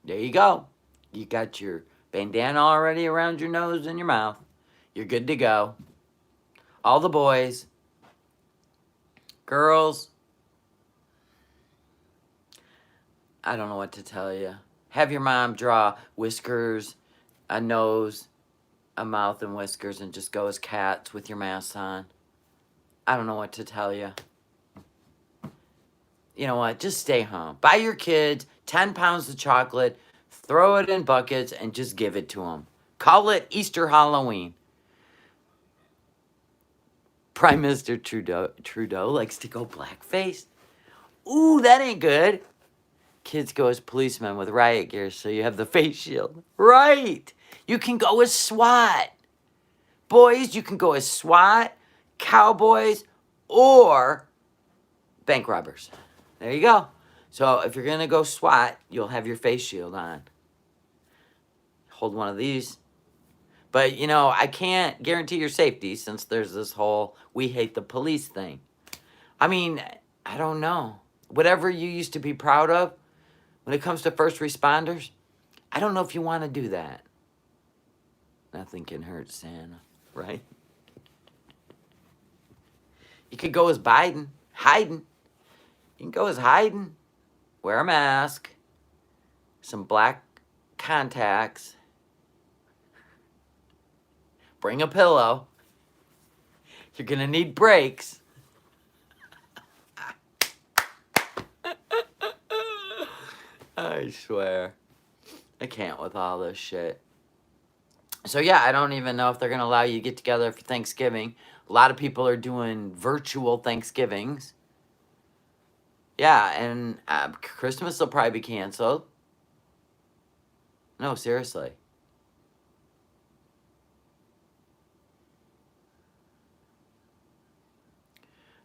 There you go. You got your bandana already around your nose and your mouth. You're good to go. All the boys, girls, I don't know what to tell you. Have your mom draw whiskers, a nose, a mouth, and whiskers, and just go as cats with your masks on. I don't know what to tell you. You know what? Just stay home. Buy your kids 10 pounds of chocolate, throw it in buckets, and just give it to them. Call it Easter Halloween. Prime Minister Trudeau likes to go blackface. Ooh, that ain't good. Kids go as policemen with riot gear, so you have the face shield. Right. You can go as SWAT. Boys, you can go as SWAT, cowboys, or bank robbers. There you go. So if you're going to go SWAT, you'll have your face shield on. Hold one of these. But, you know, I can't guarantee your safety since there's this whole we hate the police thing. I mean, I don't know. Whatever you used to be proud of when it comes to first responders, I don't know if you want to do that. Nothing can hurt Santa, right? You could go as Biden, hiding. You can go as hiding. Wear a mask, some black contacts, bring a pillow. You're going to need brakes. I swear. I can't with all this shit. So yeah, I don't even know if they're going to allow you to get together for Thanksgiving. A lot of people are doing virtual Thanksgivings. Yeah, and Christmas will probably be canceled. No, seriously.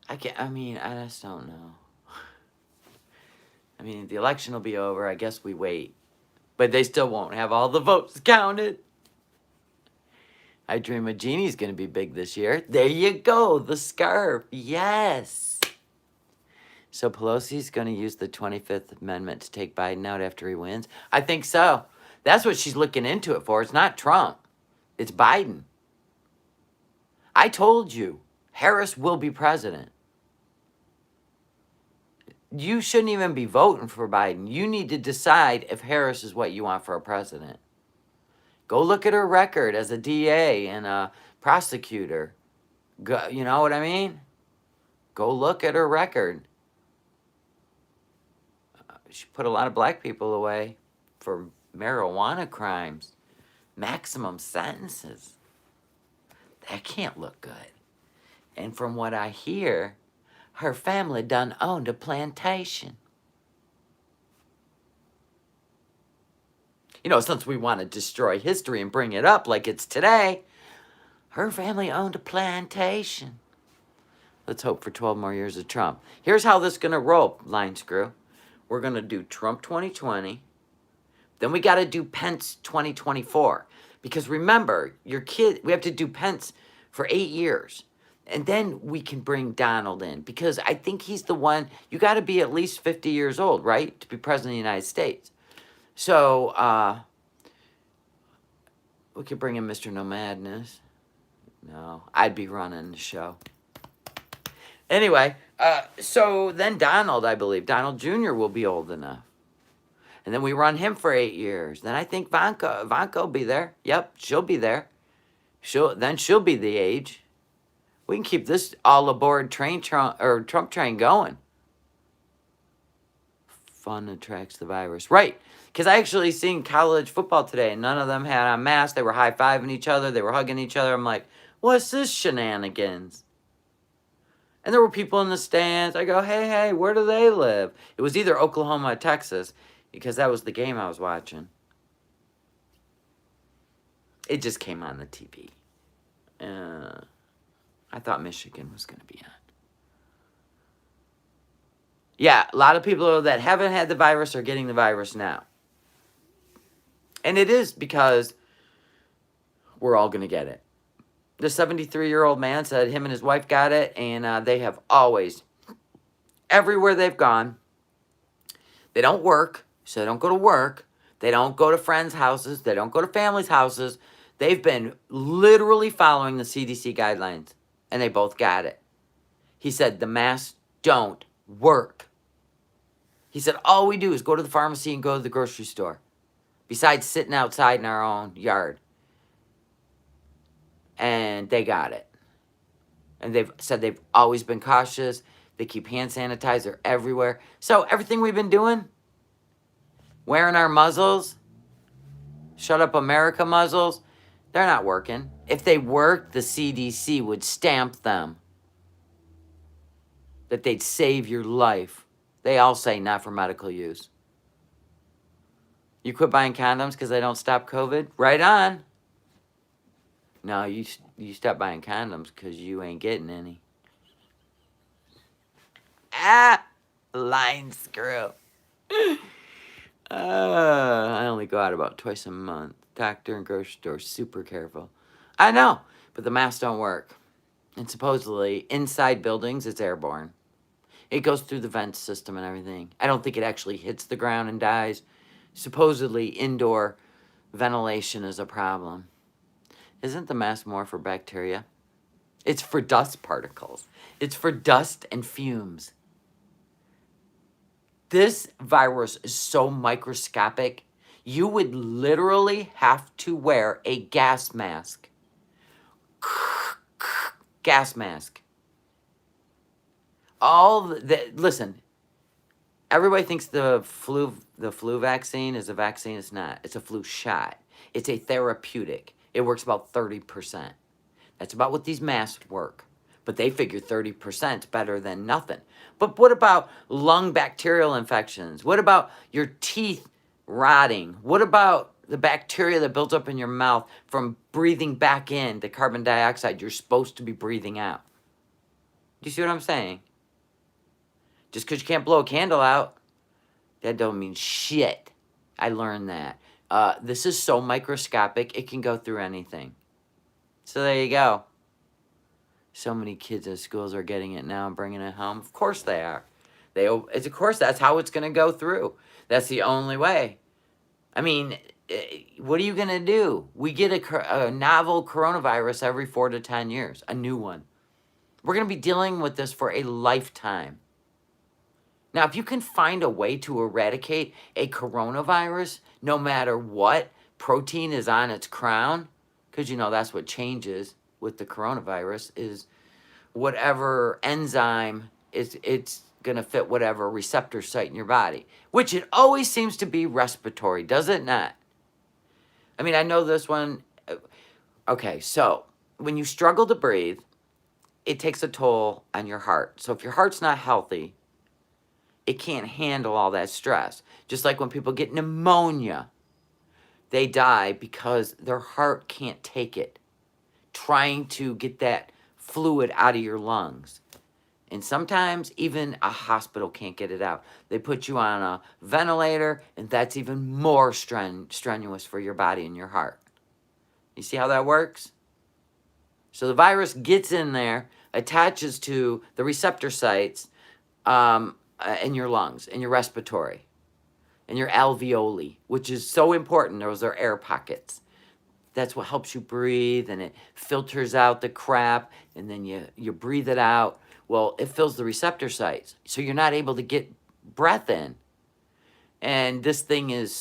I just don't know. I mean, the election will be over. I guess we wait. But they still won't have all the votes counted. I Dream of Jeannie's going to be big this year. There you go. The scarf. Yes. So Pelosi's going to use the 25th Amendment to take Biden out after he wins? I think so. That's what she's looking into it for. It's not Trump. It's Biden. I told you, Harris will be president. You shouldn't even be voting for Biden. You need to decide if Harris is what you want for a president. Go look at her record as a DA and a prosecutor. Go, you know what I mean? Go look at her record. She put a lot of black people away for marijuana crimes. Maximum sentences. That can't look good. And from what I hear, her family done owned a plantation. You know, since we want to destroy history and bring it up like it's today, her family owned a plantation. Let's hope for 12 more years of Trump. Here's how this is going to roll, Line Screw. We're going to do Trump 2020. Then we got to do Pence 2024. Because remember, your kid, we have to do Pence for 8 years. And then we can bring Donald in. Because I think he's the one, you got to be at least 50 years old, right? To be president of the United States. So, we could bring in Mr. No Madness. No, I'd be running the show. Anyway, so then Donald, I believe, Donald Jr. will be old enough. And then we run him for 8 years. Then I think Ivanka will be there. Yep, she'll be there. She'll be the age. We can keep this all aboard Trump train going. Fun attracts the virus. Right. Because I actually seen college football today, and none of them had on masks. They were high-fiving each other. They were hugging each other. I'm like, what's this shenanigans? And there were people in the stands. I go, hey, where do they live? It was either Oklahoma or Texas, because that was the game I was watching. It just came on the TV. I thought Michigan was going to be on. Yeah, a lot of people that haven't had the virus are getting the virus now. And it is because we're all going to get it. The 73-year-old man said him and his wife got it, and they have always, everywhere they've gone, they don't work, so they don't go to work. They don't go to friends' houses. They don't go to families' houses. They've been literally following the CDC guidelines, and they both got it. He said the masks don't work. He said all we do is go to the pharmacy and go to the grocery store, besides sitting outside in our own yard. And they got it. And they've said they've always been cautious. They keep hand sanitizer everywhere. So everything we've been doing, wearing our muzzles, Shut Up America muzzles, they're not working. If they worked, the CDC would stamp them. That they'd save your life. They all say not for medical use. You quit buying condoms because they don't stop COVID? Right on. No, you stop buying condoms because you ain't getting any. Line screw. I only go out about twice a month. Doctor and grocery store, super careful. I know, but the masks don't work. And supposedly, inside buildings, it's airborne. It goes through the vent system and everything. I don't think it actually hits the ground and dies. Supposedly, indoor ventilation is a problem. Isn't the mask more for bacteria? It's for dust particles. It's for dust and fumes. This virus is so microscopic, you would literally have to wear a gas mask. Gas mask. Listen, everybody thinks the flu vaccine is a vaccine. It's not. It's a flu shot. It's a therapeutic. It works about 30%. That's about what these masks work. But they figure 30% better than nothing. But what about lung bacterial infections? What about your teeth rotting? What about the bacteria that builds up in your mouth from breathing back in the carbon dioxide you're supposed to be breathing out? Do you see what I'm saying? Just because you can't blow a candle out, that don't mean shit. I learned that. This is so microscopic, it can go through anything. So there you go. So many kids at schools are getting it now and bringing it home. Of course they are. Of course, that's how it's going to go through. That's the only way. I mean, what are you going to do? We get a novel coronavirus every 4 to 10 years, a new one. We're going to be dealing with this for a lifetime. Now, if you can find a way to eradicate a coronavirus, no matter what protein is on its crown, because, you know, that's what changes with the coronavirus, is whatever enzyme it's going to fit whatever receptor site in your body, which it always seems to be respiratory, does it not? I mean, I know this one. Okay, so when you struggle to breathe, it takes a toll on your heart. So if your heart's not healthy, it can't handle all that stress. Just like when people get pneumonia, they die because their heart can't take it, trying to get that fluid out of your lungs. And sometimes even a hospital can't get it out. They put you on a ventilator, and that's even more strenuous for your body and your heart. You see how that works? So the virus gets in there, attaches to the receptor sites in your lungs, in your respiratory, in your alveoli, which is so important. Those are air pockets. That's what helps you breathe, and it filters out the crap, and then you breathe it out. Well, it fills the receptor sites, so you're not able to get breath in. And this thing is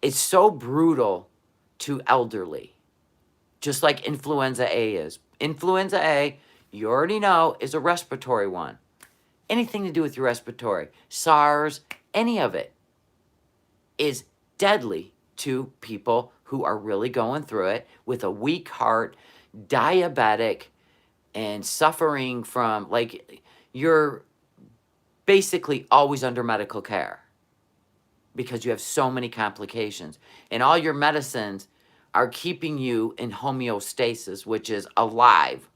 it's so brutal to elderly. just like influenza A is. Influenza A, you already know, is a respiratory one. Anything to do with your respiratory, SARS, any of it is deadly to people who are really going through it with a weak heart, diabetic, and suffering from, like, you're basically always under medical care because you have so many complications. And all your medicines are keeping you in homeostasis, which is alive.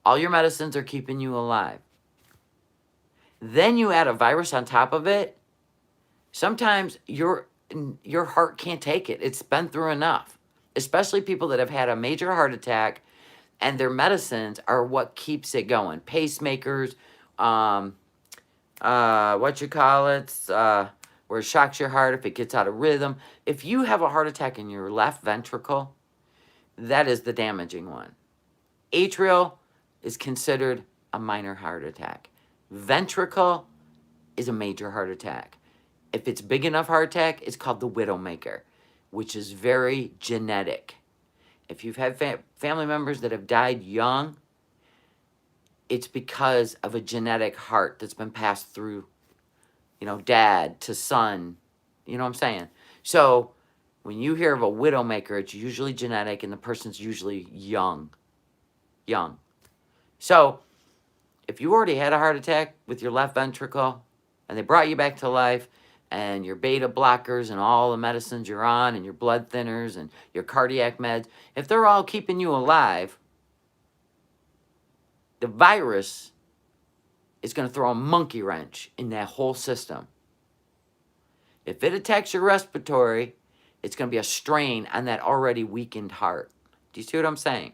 All your medicines are keeping you alive. Then you add a virus on top of it. Sometimes your heart can't take it. It's been through enough. Especially people that have had a major heart attack and their medicines are what keeps it going. Pacemakers, where it shocks your heart if it gets out of rhythm. If you have a heart attack in your left ventricle, that is the damaging one. Atrial is considered a minor heart attack. Ventricle is a major heart attack. If it's big enough heart attack, it's called the widowmaker, which is very genetic. If you've had family members that have died young, it's because of a genetic heart that's been passed through, dad to son. You know what I'm saying? So when you hear of a widowmaker, it's usually genetic and the person's usually young. So if you already had a heart attack with your left ventricle and they brought you back to life and your beta blockers and all the medicines you're on and your blood thinners and your cardiac meds, if they're all keeping you alive, the virus is going to throw a monkey wrench in that whole system. If it attacks your respiratory, it's going to be a strain on that already weakened heart. Do you see what I'm saying?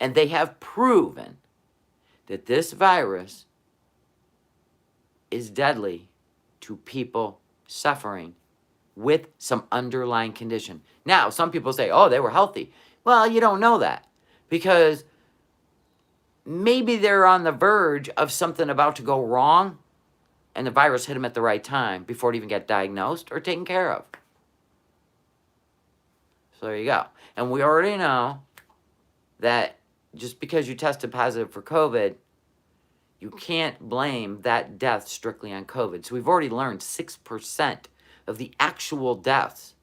And they have proven that this virus is deadly to people suffering with some underlying condition. Now, some people say, oh, they were healthy. Well, you don't know that because maybe they're on the verge of something about to go wrong and the virus hit them at the right time before it even got diagnosed or taken care of. So there you go. And we already know that just because you tested positive for COVID, you can't blame that death strictly on COVID. So we've already learned 6% of the actual deaths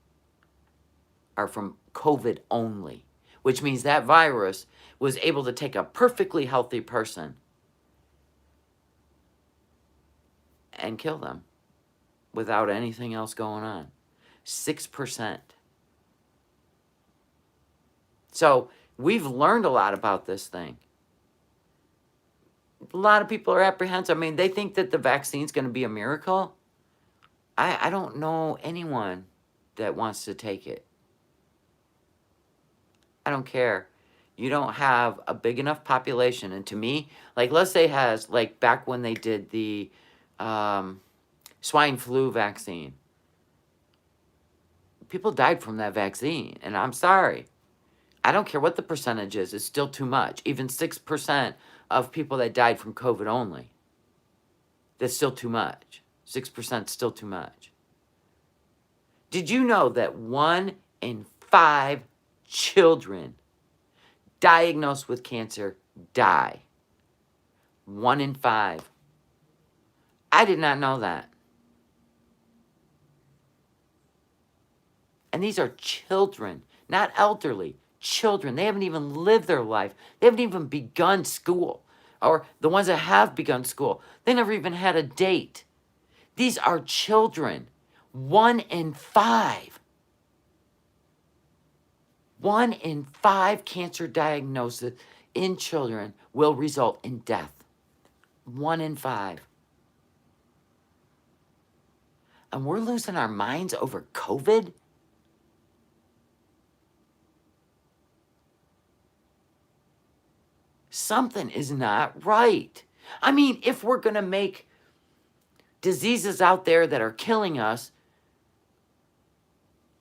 are from COVID only, which means that virus was able to take a perfectly healthy person and kill them without anything else going on. 6%. So we've learned a lot about this thing. A lot of people are apprehensive. I mean, they think that the vaccine's going to be a miracle. I don't know anyone that wants to take it. I don't care. You don't have a big enough population. And to me, like, let's say has, like, back when they did the swine flu vaccine, people died from that vaccine. And I'm sorry. I don't care what the percentage is. It's still too much. Even 6% of people that died from COVID only. That's still too much. 6% is still too much. Did you know that 1 in 5 children diagnosed with cancer die? 1 in 5. I did not know that. And these are children, not elderly. Children. They haven't even lived their life. They haven't even begun school. Or the ones that have begun school, they never even had a date. These are children. 1 in 5. 1 in 5 cancer diagnoses in children will result in death. 1 in 5. And we're losing our minds over COVID? Something is not right. I mean, if we're going to make diseases out there that are killing us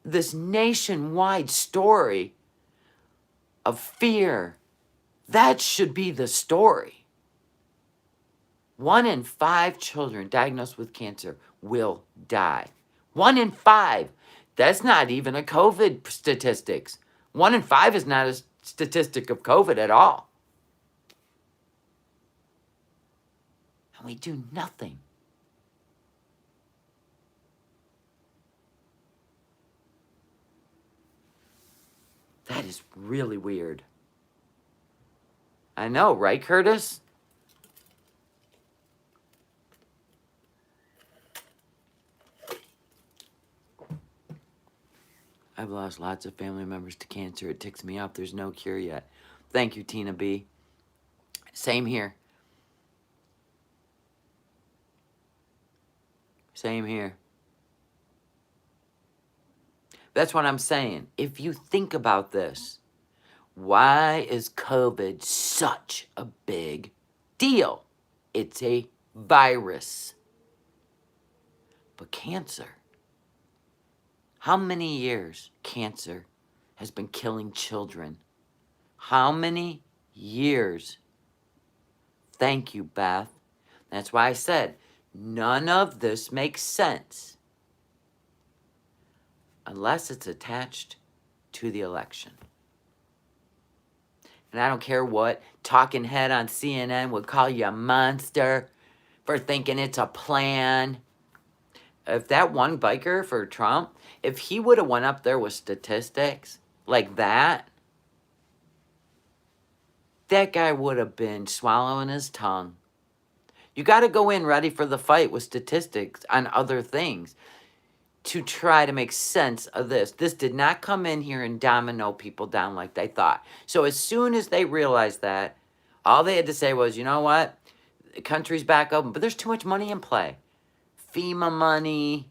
this nationwide story of fear, that should be the story. 1 in 5 children diagnosed with cancer will die. 1 in 5. That's not even a COVID statistics. 1 in 5 is not a statistic of COVID at all. And we do nothing. That is really weird. I know, right, Curtis? I've lost lots of family members to cancer. It ticks me off. There's no cure yet. Thank you, Tina B. Same here. Same here. That's what I'm saying. If you think about this, why is COVID such a big deal? It's a virus. But cancer, how many years cancer has been killing children? How many years? Thank you, Beth. That's why I said none of this makes sense unless it's attached to the election. And I don't care what talking head on CNN would call you a monster for thinking it's a plan. If that one biker for Trump, if he would have went up there with statistics like that, that guy would have been swallowing his tongue. You got to go in ready for the fight with statistics on other things to try to make sense of this. This did not come in here and domino people down like they thought. So as soon as they realized that, all they had to say was, you know what? The country's back open, but there's too much money in play. FEMA money,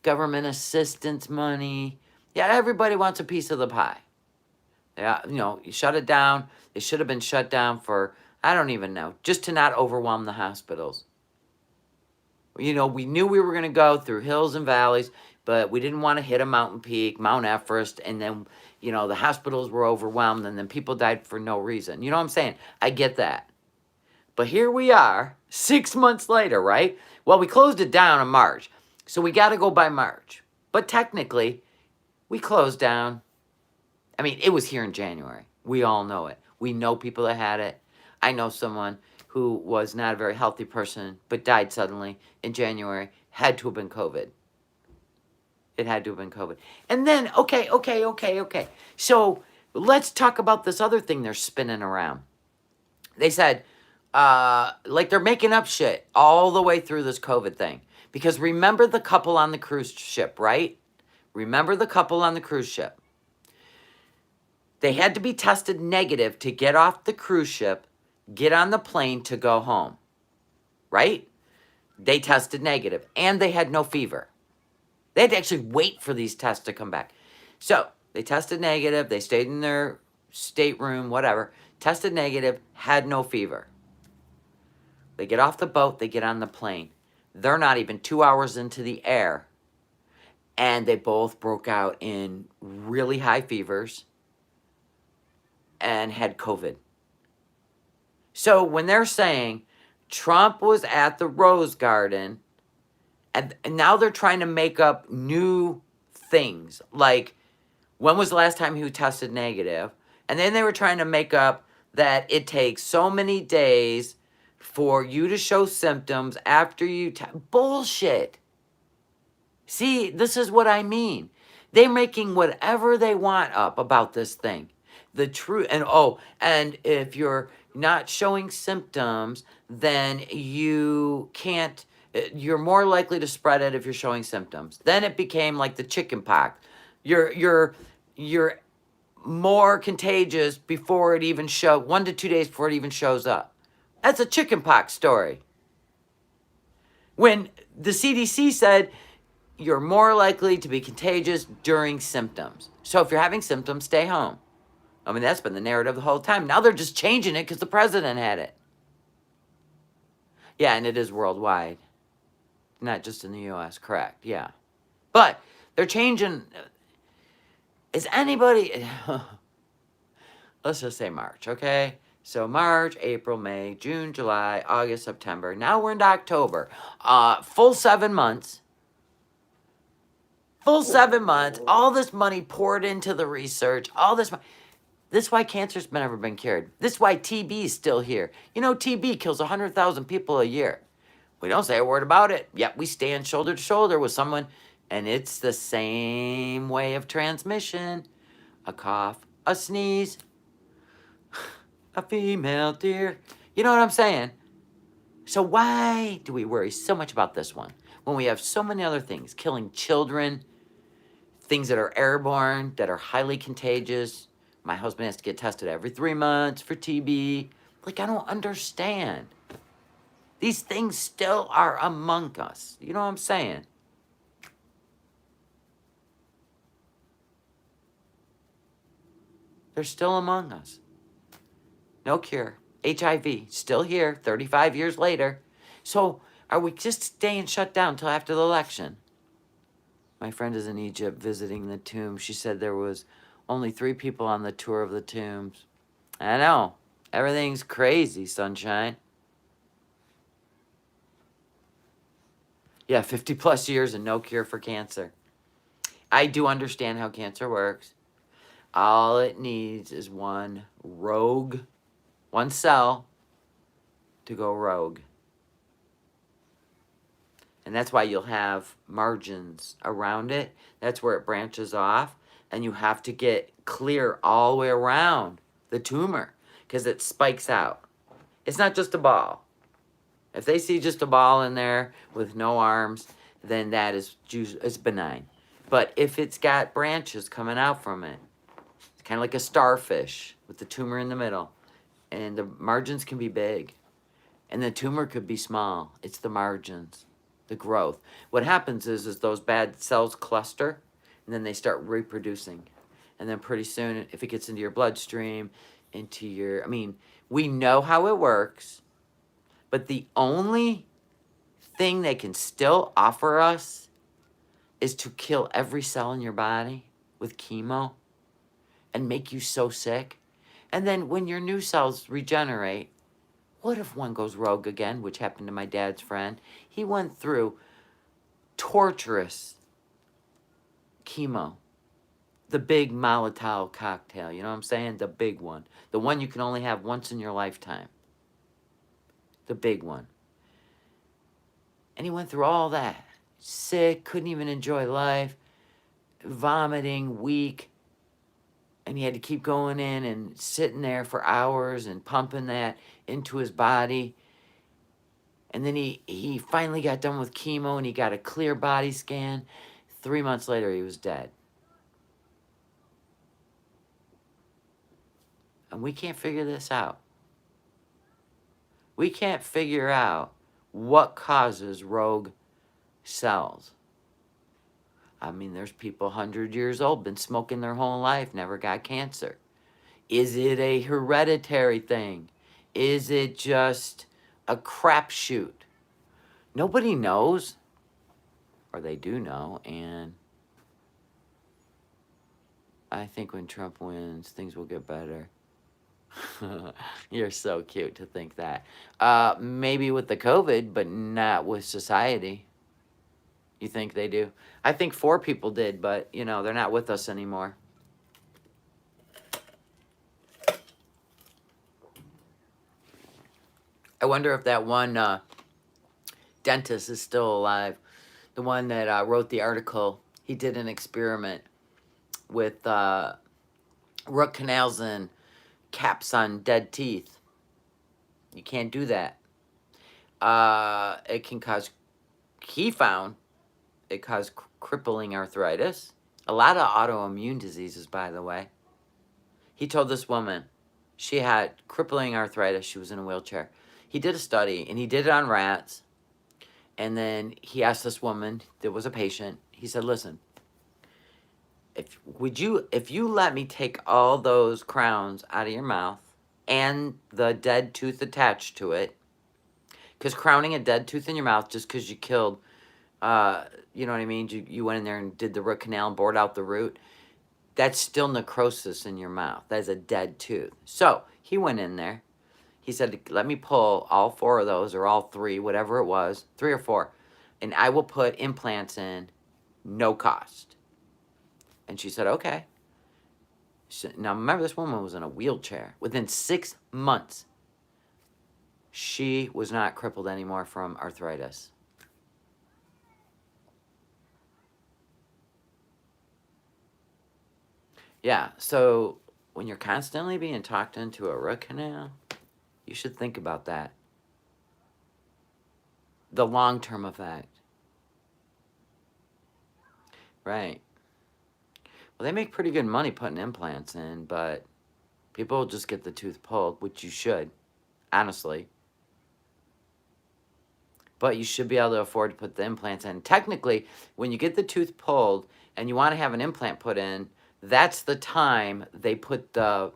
government assistance money. Yeah, everybody wants a piece of the pie. Yeah, you know, you shut it down. It should have been shut down for, I don't even know, just to not overwhelm the hospitals. You know, we knew we were going to go through hills and valleys, but we didn't want to hit a mountain peak, Mount Everest, and then, you know, the hospitals were overwhelmed, and then people died for no reason. You know what I'm saying? I get that. But here we are, 6 months later, right? Well, we closed it down in March, so we got to go by March. But technically, we closed down. I mean, it was here in January. We all know it. We know people that had it. I know someone who was not a very healthy person, but died suddenly in January. Had to have been COVID. It had to have been COVID. And then, okay. So let's talk about this other thing they're spinning around. They said, like they're making up shit all the way through this COVID thing. Because remember the couple on the cruise ship, right? Remember the couple on the cruise ship. They had to be tested negative to get off the cruise ship, get on the plane to go home, right? They tested negative, and they had no fever. They had to actually wait for these tests to come back. So they tested negative, they stayed in their stateroom, whatever, tested negative, had no fever. They get off the boat, they get on the plane. They're not even 2 hours into the air, and they both broke out in really high fevers and had COVID. So when they're saying Trump was at the Rose Garden, and now they're trying to make up new things, like when was the last time he tested negative? And then they were trying to make up that it takes so many days for you to show symptoms after you bullshit. See, this is what I mean. They're making whatever they want up about this thing. The truth, and if you're not showing symptoms, then you can't, you're more likely to spread it if you're showing symptoms. Then it became like the chicken pox. You're more contagious before it even 1 to 2 days before it even shows up. That's a chicken pox story. When the CDC said you're more likely to be contagious during symptoms. So if you're having symptoms, stay home. I mean, that's been the narrative the whole time. Now they're just changing it because the president had it. Yeah, and it is worldwide. Not just in the U.S., correct, yeah. But they're changing. Is anybody... Let's just say March, okay? So March, April, May, June, July, August, September. Now we're into October. Full 7 months. Full 7 months. All this money poured into the research. All this money. This is why cancer's never been cured. This is why TB is still here. You know, TB kills 100,000 people a year. We don't say a word about it, yet we stand shoulder to shoulder with someone, and it's the same way of transmission. A cough, a sneeze, a female deer. You know what I'm saying? So why do we worry so much about this one when we have so many other things, killing children, things that are airborne, that are highly contagious? My husband has to get tested every 3 months for TB. Like, I don't understand. These things still are among us. You know what I'm saying? They're still among us. No cure. HIV, still here, 35 years later. So are we just staying shut down until after the election? My friend is in Egypt visiting the tomb. She said there was only 3 people on the tour of the tombs. I know. Everything's crazy, sunshine. Yeah, 50 plus years and no cure for cancer. I do understand how cancer works. All it needs is one cell to go rogue. And that's why you'll have margins around it. That's where it branches off. And you have to get clear all the way around the tumor because it spikes out. It's not just a ball. If they see just a ball in there with no arms, then that is it's benign. But if it's got branches coming out from it, it's kind of like a starfish with the tumor in the middle. And the margins can be big. And the tumor could be small. It's the margins, the growth. What happens is those bad cells cluster, and then they start reproducing. And then pretty soon, if it gets into your bloodstream, into your... I mean, we know how it works, but the only thing they can still offer us is to kill every cell in your body with chemo and make you so sick. And then when your new cells regenerate, what if one goes rogue again, which happened to my dad's friend? He went through torturous chemo. The big Molotov cocktail, you know what I'm saying? The big one. The one you can only have once in your lifetime. The big one. And he went through all that. Sick, couldn't even enjoy life, vomiting, weak. And he had to keep going in and sitting there for hours and pumping that into his body. And then he finally got done with chemo and he got a clear body scan. 3 months later, he was dead. And we can't figure this out. We can't figure out what causes rogue cells. I mean, there's people 100 years old, been smoking their whole life, never got cancer. Is it a hereditary thing? Is it just a crapshoot? Nobody knows, or they do know, and I think when Trump wins, things will get better. You're so cute to think that. Maybe with the COVID, but not with society. You think they do? I think 4 people did, but, you know, they're not with us anymore. I wonder if that one dentist is still alive. The one that wrote the article. He did an experiment with root canals and caps on dead teeth. You can't do that. It can cause, he found, it caused crippling arthritis. A lot of autoimmune diseases, by the way. He told this woman she had crippling arthritis. She was in a wheelchair. He did a study, and he did it on rats. And then he asked this woman, there was a patient, he said, listen, if you let me take all those crowns out of your mouth and the dead tooth attached to it, because crowning a dead tooth in your mouth just because you killed, you know what I mean? You went in there and did the root canal and bored out the root. That's still necrosis in your mouth. That is a dead tooth. So he went in there. He said, let me pull all 4 of those, or all 3, whatever it was, 3 or 4, and I will put implants in, no cost. And she said, okay. Now, remember, this woman was in a wheelchair. Within 6 months, she was not crippled anymore from arthritis. Yeah, so when you're constantly being talked into a root canal, you should think about that. The long-term effect. Right. Well, they make pretty good money putting implants in, but people just get the tooth pulled, which you should, honestly. But you should be able to afford to put the implants in. Technically, when you get the tooth pulled and you want to have an implant put in, that's the time they put the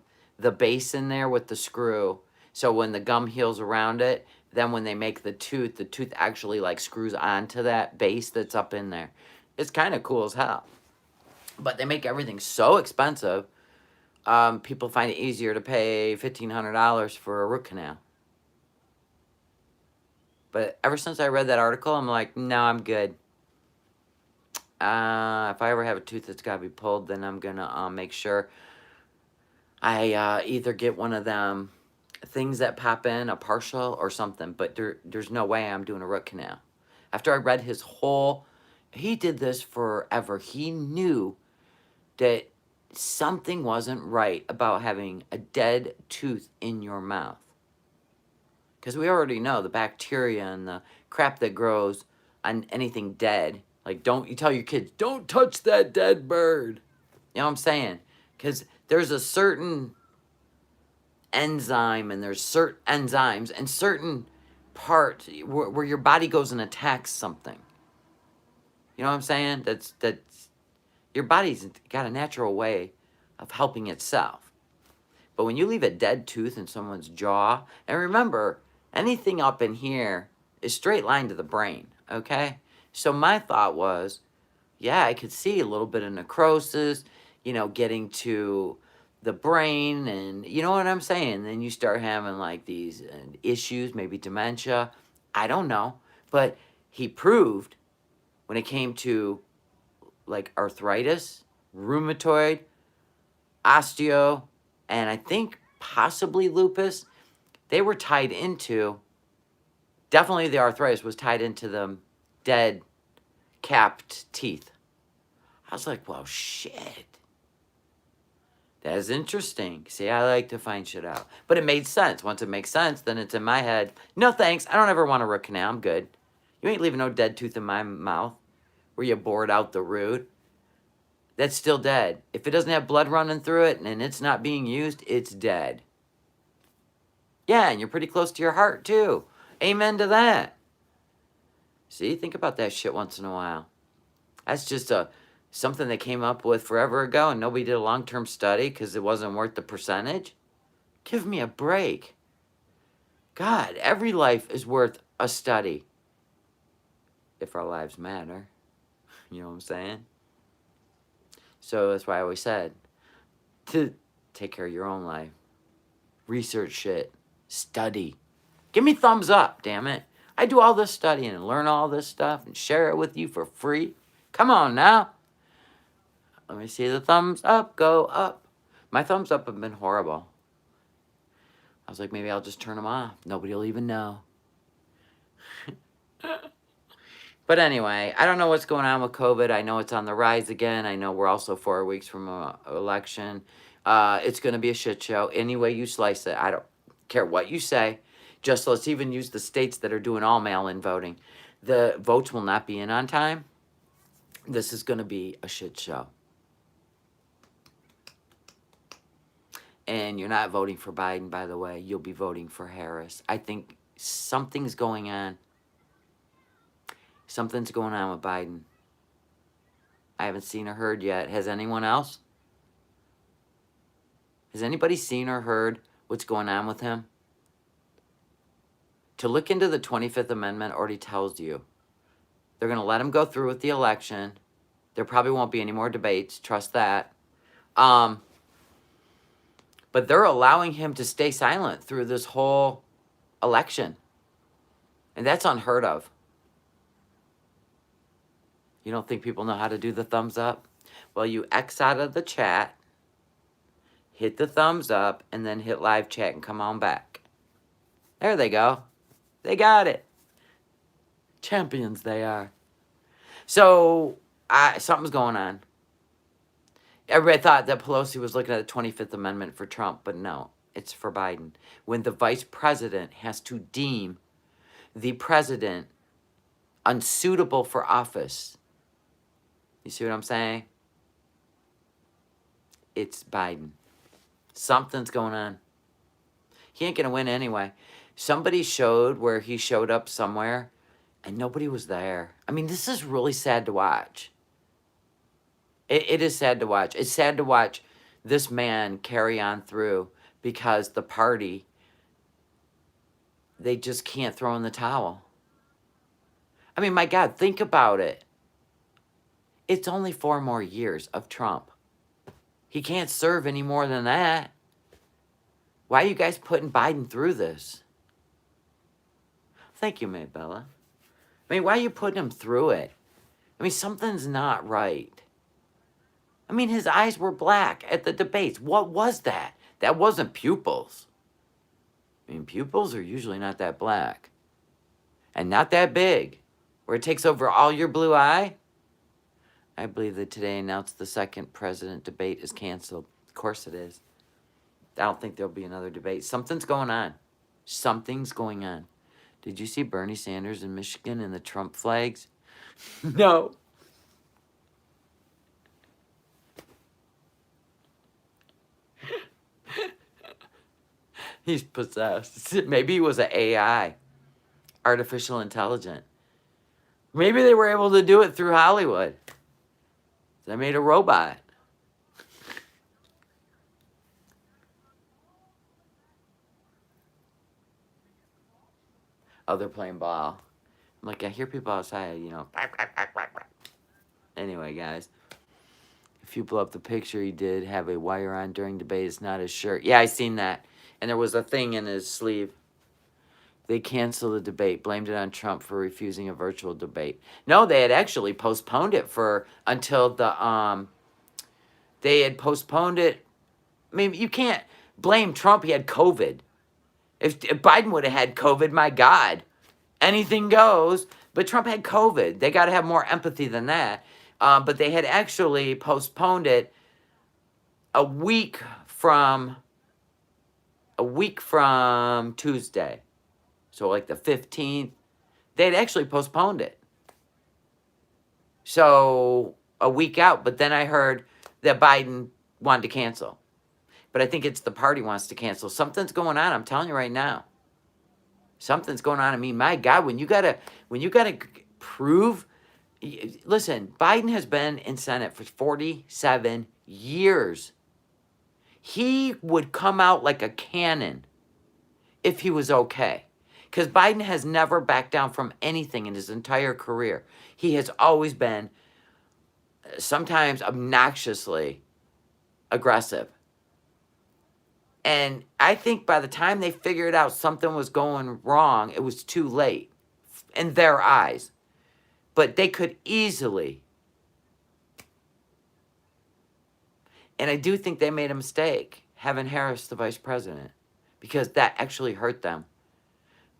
base in there with the screw. So when the gum heals around it, then when they make the tooth actually like screws onto that base that's up in there. It's kind of cool as hell. But they make everything so expensive, people find it easier to pay $1,500 for a root canal. But ever since I read that article, I'm like, no, I'm good. If I ever have a tooth that's got to be pulled, then I'm going to make sure I either get one of them things that pop in, a partial or something. But there's no way I'm doing a root canal. After I read his whole... He did this forever. He knew that something wasn't right about having a dead tooth in your mouth. Because we already know the bacteria and the crap that grows on anything dead. Like, you tell your kids, don't touch that dead bird. You know what I'm saying? Because there's a certain enzyme and there's certain enzymes and certain parts where your body goes and attacks something. You know what I'm saying? That's your body's got a natural way of helping itself. But when you leave a dead tooth in someone's jaw, and remember, anything up in here is straight line to the brain, okay? So my thought was, yeah, I could see a little bit of necrosis, getting to the brain, and you know what I'm saying? Then you start having like these issues, maybe dementia. I don't know. But he proved when it came to like arthritis, rheumatoid, osteo, and I think possibly lupus, they were tied into, definitely the arthritis was tied into the dead, capped teeth. I was like, well, shit. That is interesting. See, I like to find shit out. But it made sense. Once it makes sense, then it's in my head. No thanks, I don't ever want a root canal, I'm good. You ain't leaving no dead tooth in my mouth where you bored out the root. That's still dead. If it doesn't have blood running through it and it's not being used, it's dead. Yeah, and you're pretty close to your heart, too. Amen to that. See, think about that shit once in a while. That's just something they came up with forever ago and nobody did a long-term study because it wasn't worth the percentage. Give me a break. God, every life is worth a study. If our lives matter. You know what I'm saying? So that's why I always said to take care of your own life. Research shit. Study. Give me thumbs up, damn it. I do all this studying and learn all this stuff and share it with you for free. Come on now. Let me see the thumbs up go up. My thumbs up have been horrible. I was like, maybe I'll just turn them off. Nobody will even know. But anyway, I don't know what's going on with COVID. I know it's on the rise again. I know we're also 4 weeks from an election. It's going to be a shit show. Any way you slice it, I don't care what you say. Just let's even use the states that are doing all mail-in voting. The votes will not be in on time. This is going to be a shit show. And you're not voting for Biden, by the way. You'll be voting for Harris. I think something's going on. Something's going on with Biden. I haven't seen or heard yet. Has anyone else? Has anybody seen or heard what's going on with him? To look into the 25th Amendment already tells you. They're going to let him go through with the election. There probably won't be any more debates. Trust that. But they're allowing him to stay silent through this whole election. And that's unheard of. You don't think people know how to do the thumbs up? Well, you X out of the chat. hit the thumbs up, and then hit live chat and come on back. There they go. They got it. Champions they are. So, something's going on. Everybody thought that Pelosi was looking at the 25th Amendment for Trump, but no, it's for Biden. When the vice president has to deem the president unsuitable for office, you see what I'm saying? It's Biden. Something's going on. He ain't going to win anyway. Somebody showed where he showed up somewhere and nobody was there. I mean, this is really sad to watch. It is sad to watch. It's sad to watch this man carry on through because the party, they just can't throw in the towel. I mean, my God, think about it. It's only 4 more years of Trump. He can't serve any more than that. Why are you guys putting Biden through this? Thank you, Maybella. I mean, why are you putting him through it? I mean, something's not right. I mean, his eyes were black at the debates. What was that? That wasn't pupils. I mean, pupils are usually not that black. And not that big. Where it takes over all your blue eye. I believe that today announced the second president debate is canceled. Of course it is. I don't think there'll be another debate. Something's going on. Something's going on. Did you see Bernie Sanders in Michigan and the Trump flags? No. He's possessed. Maybe he was an AI, artificial intelligence. Maybe they were able to do it through Hollywood. They made a robot. Oh, they're playing ball. I'm like, I hear people outside, you know. Anyway, guys. If you blow up the picture, he did have a wire on during debate. It's not his shirt. Yeah, I seen that. And there was a thing in his sleeve. They canceled the debate, blamed it on Trump for refusing a virtual debate. No, they had actually postponed it until the, they had postponed it. I mean, you can't blame Trump. He had COVID. If Biden would have had COVID, my God, anything goes. But Trump had COVID. They got to have more empathy than that. But they had actually postponed it a week from Tuesday. So like the 15th, they had actually postponed it. So a week out, but then I heard that Biden wanted to cancel. But I think it's the party wants to cancel. Something's going on, I'm telling you right now. Something's going on. I mean, my God, when you gotta prove, listen, Biden has been in Senate for 47 years. He would come out like a cannon if he was okay. Because Biden has never backed down from anything in his entire career. He has always been sometimes obnoxiously aggressive. And I think by the time they figured out something was going wrong, it was too late in their eyes. But they could easily. And I do think they made a mistake having Harris the vice president. Because that actually hurt them.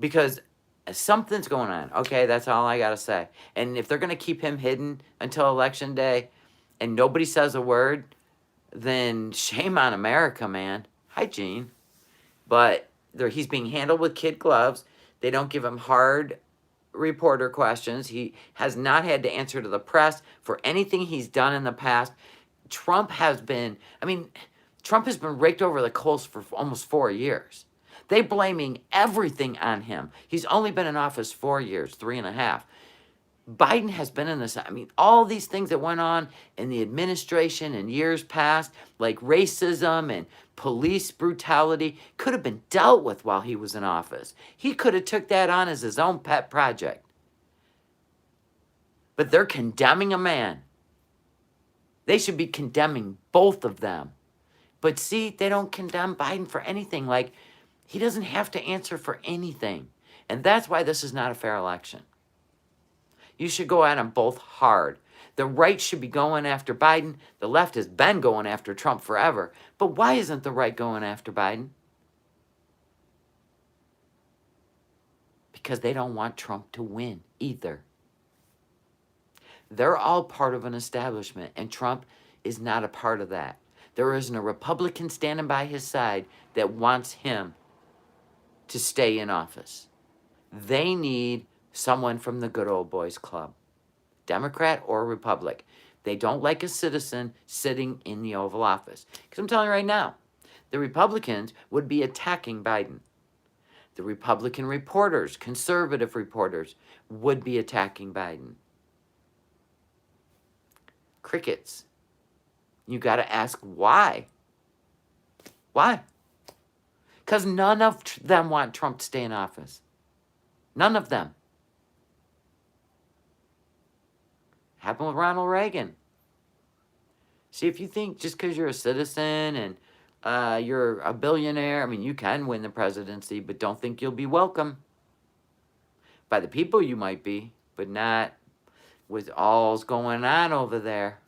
Because something's going on. Okay, that's all I got to say. And if they're going to keep him hidden until Election Day and nobody says a word, then shame on America, man. Hi, Gene. But he's being handled with kid gloves. They don't give him hard reporter questions. He has not had to answer to the press for anything he's done in the past. Trump has been raked over the coals for almost 4 years. They're blaming everything on him. He's only been in office 4 years, 3.5. Biden has been in this. I mean, all these things that went on in the administration in years past, like racism and police brutality, could have been dealt with while he was in office. He could have took that on as his own pet project. But they're condemning a man. They should be condemning both of them. But see, they don't condemn Biden for anything. Like, he doesn't have to answer for anything. And that's why this is not a fair election. You should go at them both hard. The right should be going after Biden. The left has been going after Trump forever. But why isn't the right going after Biden? Because they don't want Trump to win either. They're all part of an establishment, and Trump is not a part of that. There isn't a Republican standing by his side that wants him to stay in office. They need someone from the good old boys club, Democrat or Republic. They don't like a citizen sitting in the Oval Office. Because I'm telling you right now, the Republicans would be attacking Biden. The Republican reporters, conservative reporters, would be attacking Biden. Crickets. You got to ask why. Why? Because none of them want Trump to stay in office. None of them. Happened with Ronald Reagan. See, if you think just because you're a citizen and you're a billionaire, I mean, you can win the presidency, but don't think you'll be welcome. By the people you might be, but not with all's going on over there.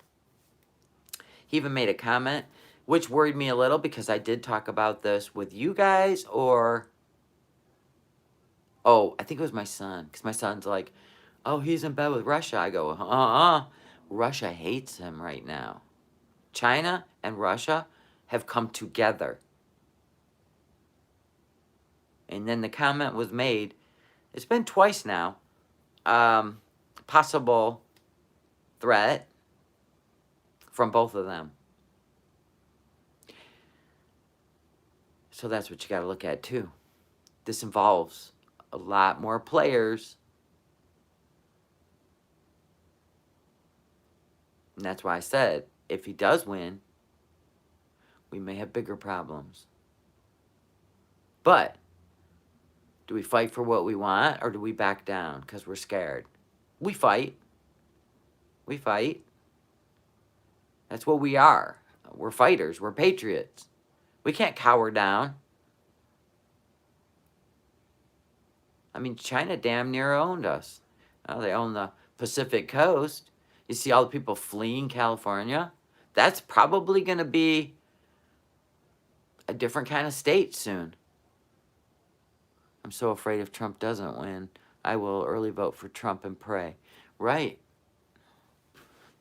He even made a comment, which worried me a little because I did talk about this with you guys or... Oh, I think it was my son. Because my son's like, oh, he's in bed with Russia. I go, Russia hates him right now. China and Russia have come together. And then the comment was made, it's been twice now, possible threat from both of them. So that's what you got to look at too. This involves a lot more players. And that's why I said, if he does win, we may have bigger problems. But, do we fight for what we want, or do we back down because we're scared? We fight. We fight. That's what we are. We're fighters. We're patriots. We can't cower down. I mean, China damn near owned us. Well, they own the Pacific coast. You see all the people fleeing California? That's probably going to be a different kind of state soon. I'm so afraid if Trump doesn't win, I will early vote for Trump and pray. Right.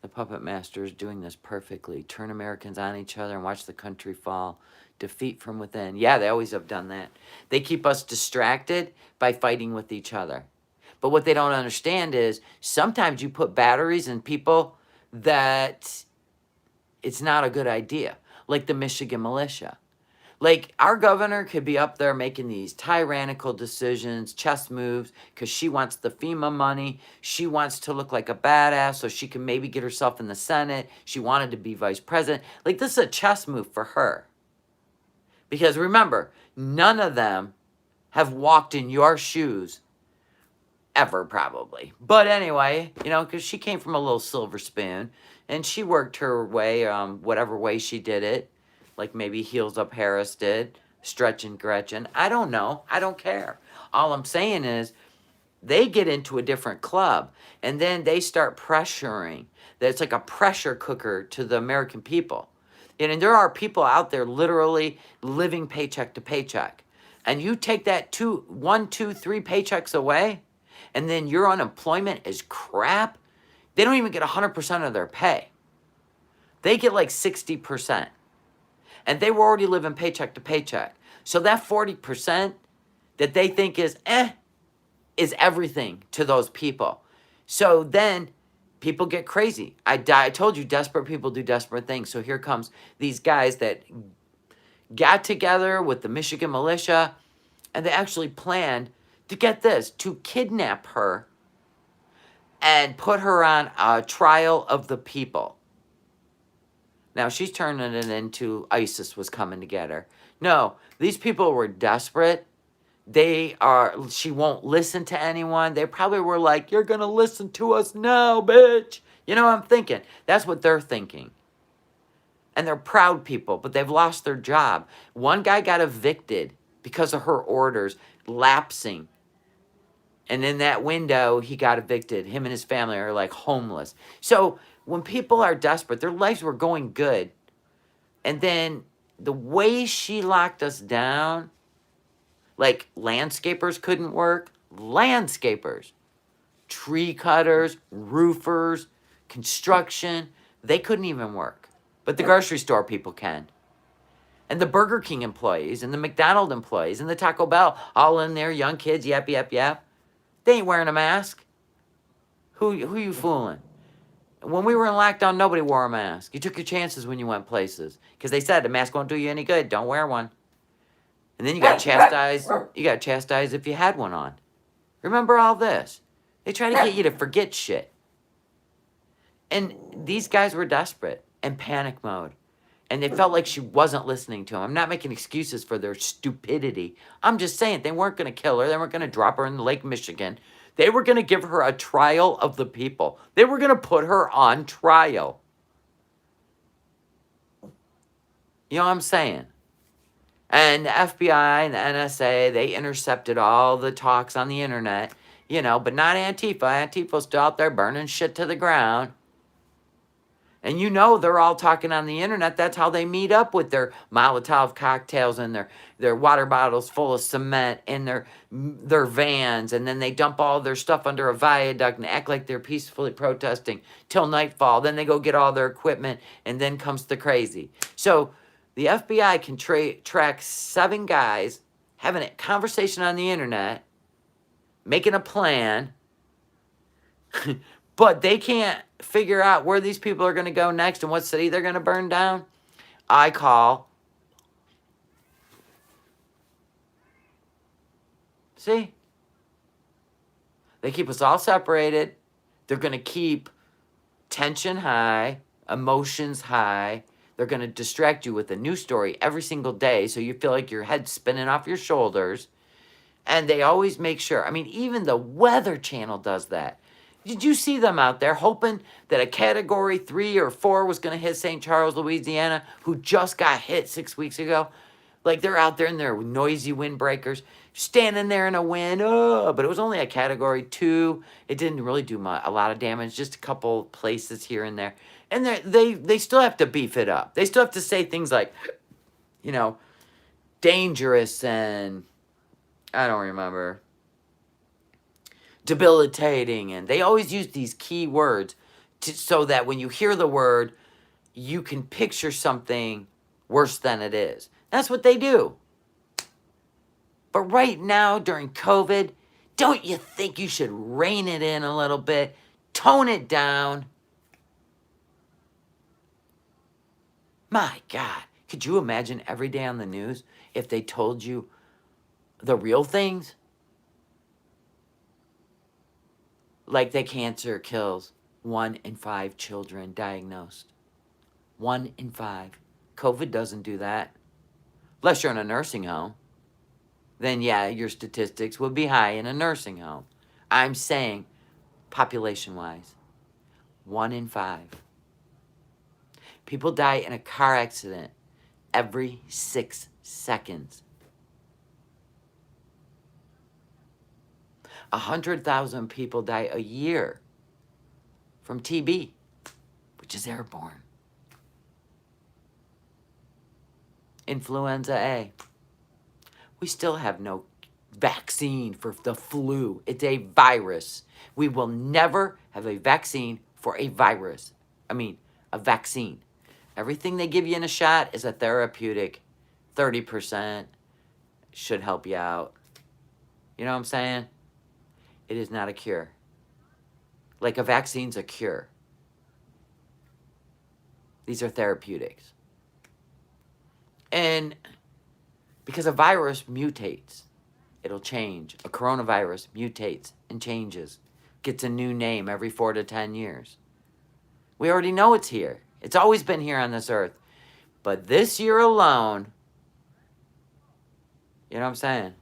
The puppet master is doing this perfectly. Turn Americans on each other and watch the country fall. Defeat from within. Yeah, they always have done that. They keep us distracted by fighting with each other. But what they don't understand is sometimes you put batteries in people that it's not a good idea. Like the Michigan militia. Like, our governor could be up there making these tyrannical decisions, chess moves, because she wants the FEMA money. She wants to look like a badass so she can maybe get herself in the Senate. She wanted to be vice president. Like, this is a chess move for her. Because remember, none of them have walked in your shoes ever, probably. But anyway, you know, because she came from a little silver spoon, and she worked her way, whatever way she did it. Like maybe Heels Up Harris did, Stretch and Gretchen. I don't know. I don't care. All I'm saying is they get into a different club, and then they start pressuring. That it's like a pressure cooker to the American people. And there are people out there literally living paycheck to paycheck. And you take that 1, 2, 3 paychecks away, and then your unemployment is crap. They don't even get 100% of their pay. They get like 60%. And they were already living paycheck to paycheck. So that 40% that they think is everything to those people. So then people get crazy. I told you, desperate people do desperate things. So here comes these guys that got together with the Michigan militia, and they actually planned to get this, to kidnap her and put her on a trial of the people. Now, she's turning it into ISIS was coming to get her. No, these people were desperate. She won't listen to anyone. They probably were like, you're going to listen to us now, bitch. You know what I'm thinking? That's what they're thinking. And they're proud people, but they've lost their job. One guy got evicted because of her orders lapsing. And in that window, he got evicted. Him and his family are like homeless. So when people are desperate, their lives were going good. And then the way she locked us down, like landscapers couldn't work. Landscapers, tree cutters, roofers, construction, they couldn't even work. But the grocery store people can. And the Burger King employees and the McDonald's employees and the Taco Bell, all in there, young kids, yap, yap, yap. They ain't wearing a mask. Who you fooling? When we were in lockdown, nobody wore a mask. You took your chances when you went places. Because they said the mask won't do you any good. Don't wear one. And then you got chastised. You got chastised if you had one on. Remember all this. They try to get you to forget shit. And these guys were desperate and panic mode. And they felt like she wasn't listening to them. I'm not making excuses for their stupidity. I'm just saying they weren't going to kill her. They weren't going to drop her in Lake Michigan. They were going to give her a trial of the people. They were going to put her on trial. You know what I'm saying? And the FBI and the NSA, they intercepted all the talks on the internet, you know, but not Antifa. Antifa's still out there burning shit to the ground. And you know they're all talking on the internet. That's how they meet up with their Molotov cocktails and their water bottles full of cement and their vans. And then they dump all their stuff under a viaduct and act like they're peacefully protesting till nightfall. Then they go get all their equipment and then comes the crazy. So the FBI can track 7 guys having a conversation on the internet, making a plan, but they can't figure out where these people are going to go next and what city they're going to burn down. I call. See? They keep us all separated. They're going to keep tension high, emotions high. They're going to distract you with a new story every single day so you feel like your head's spinning off your shoulders. And they always make sure. I mean, even the Weather Channel does that. Did you see them out there hoping that a Category 3 or 4 was going to hit St. Charles, Louisiana, who just got hit 6 weeks ago? Like, they're out there in their noisy windbreakers, standing there in a wind. Oh, but it was only a Category 2. It didn't really do a lot of damage, just a couple places here and there. And they still have to beef it up. They still have to say things like, you know, dangerous and I don't remember. Debilitating, and they always use these key words so that when you hear the word, you can picture something worse than it is. That's what they do. But right now, during COVID, don't you think you should rein it in a little bit? Tone it down? My God, could you imagine every day on the news if they told you the real things? Like that cancer kills 1 in 5 children diagnosed. 1 in 5. COVID doesn't do that. Unless you're in a nursing home. Then yeah, your statistics would be high in a nursing home. I'm saying population-wise. 1 in 5. People die in a car accident every 6 seconds. 100,000 people die a year from TB, which is airborne. Influenza A. We still have no vaccine for the flu. It's a virus. We will never have a vaccine for a virus. I mean, a vaccine. Everything they give you in a shot is a therapeutic. 30% should help you out. You know what I'm saying? It is not a cure. Like a vaccine's a cure. These are therapeutics. And because a virus mutates, it'll change. A coronavirus mutates and changes. Gets a new name every 4 to 10 years. We already know it's here. It's always been here on this earth. But this year alone, you know what I'm saying?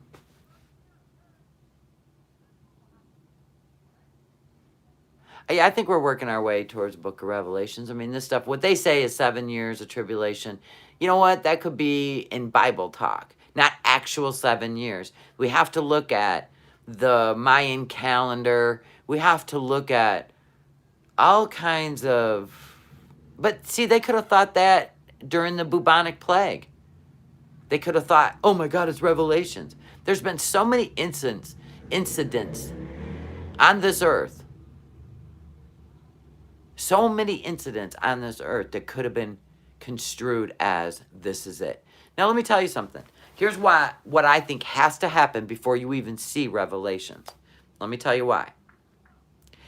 I think we're working our way towards the book of Revelations. I mean, this stuff, what they say is 7 years of tribulation. You know what? That could be in Bible talk, not actual 7 years. We have to look at the Mayan calendar. We have to look at all kinds of. But see, they could have thought that during the bubonic plague. They could have thought, oh my God, it's Revelations. There's been so many incidents on this earth. So many incidents on this earth that could have been construed as this is it. Now let me tell you something. Here's what I think has to happen before you even see Revelations. Let me tell you why.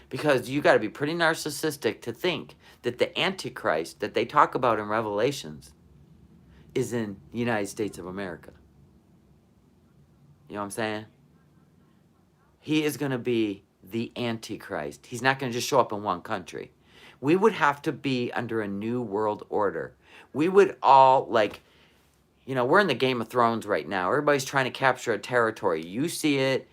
Because you got to be pretty narcissistic to think that the Antichrist that they talk about in Revelations is in the United States of America. You know what I'm saying? He is going to be the Antichrist. He's not going to just show up in one country. We would have to be under a new world order. We would all, like, we're in the Game of Thrones right now. Everybody's trying to capture a territory. You see it.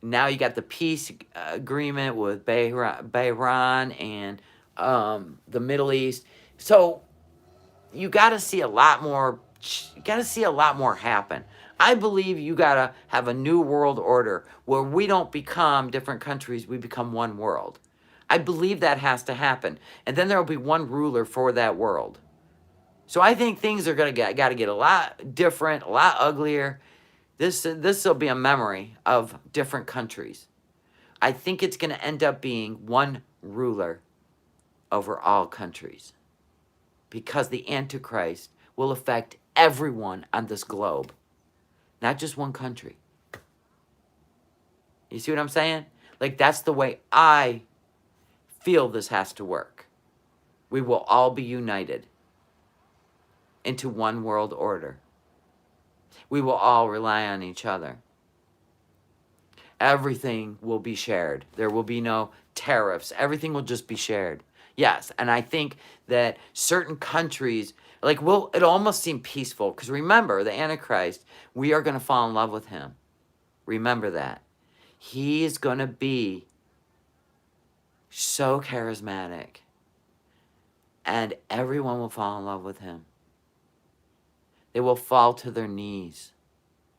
Now you got the peace agreement with Bahrain and the Middle East. So you got to see a lot more. You got to see a lot more happen. I believe you got to have a new world order where we don't become different countries, we become one world. I believe that has to happen. And then there will be one ruler for that world. So I think things are got to get a lot different, a lot uglier. This will be a memory of different countries. I think it's going to end up being one ruler over all countries. Because the Antichrist will affect everyone on this globe. Not just one country. You see what I'm saying? Like, that's the way I feel this has to work. We will all be united into one world order. We will all rely on each other. Everything will be shared. There will be no tariffs. Everything will just be shared. Yes, and I think that certain countries, it'll almost seem peaceful. Because remember, the Antichrist, we are going to fall in love with him. Remember that. He is going to be so charismatic. And everyone will fall in love with him. They will fall to their knees.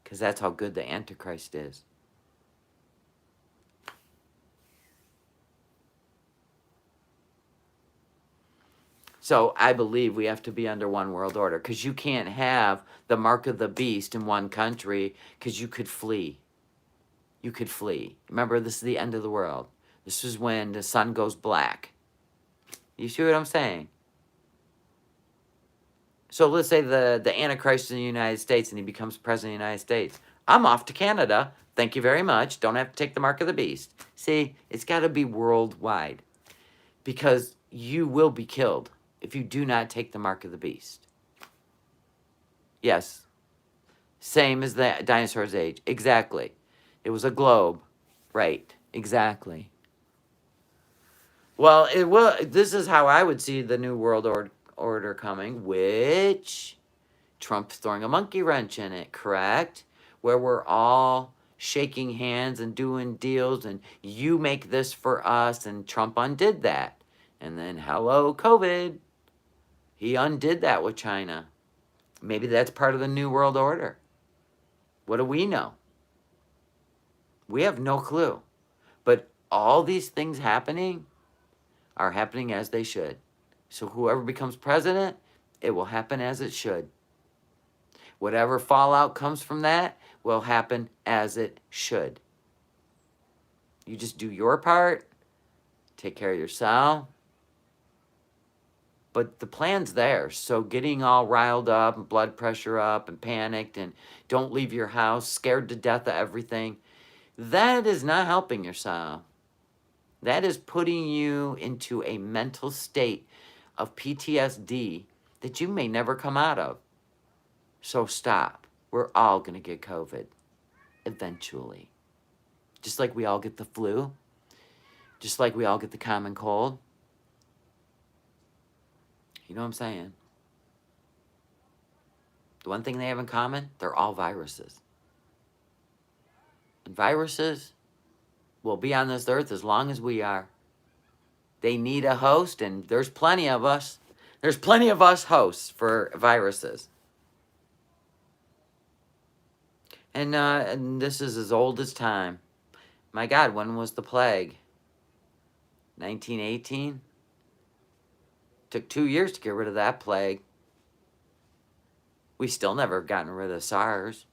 Because that's how good the Antichrist is. So I believe we have to be under one world order. Because you can't have the mark of the beast in one country. Because you could flee. You could flee. Remember, this is the end of the world. This is when the sun goes black. You see what I'm saying? So let's say the Antichrist is in the United States and he becomes president of the United States. I'm off to Canada. Thank you very much. Don't have to take the mark of the beast. See, it's got to be worldwide. Because you will be killed if you do not take the mark of the beast. Yes. Same as the dinosaur's age. Exactly. It was a globe. Right. Exactly. Well, this is how I would see the New World Order coming, which Trump's throwing a monkey wrench in it, correct? Where we're all shaking hands and doing deals and you make this for us, and Trump undid that. And then, hello, COVID. He undid that with China. Maybe that's part of the New World Order. What do we know? We have no clue. But all these things happening are happening as they should. So whoever becomes president, it will happen as it should. Whatever fallout comes from that will happen as it should. You just do your part, take care of yourself. But the plan's there, so getting all riled up and blood pressure up and panicked and don't leave your house, scared to death of everything, that is not helping yourself. That is putting you into a mental state of PTSD that you may never come out of. So stop. We're all going to get COVID eventually. Just like we all get the flu. Just like we all get the common cold. You know what I'm saying? The one thing they have in common, they're all viruses. And viruses will be on this earth as long as we are. They need a host, and there's plenty of us. There's plenty of us hosts for viruses. And this is as old as time. My God, when was the plague? 1918. Took 2 years to get rid of that plague. We still never gotten rid of SARS.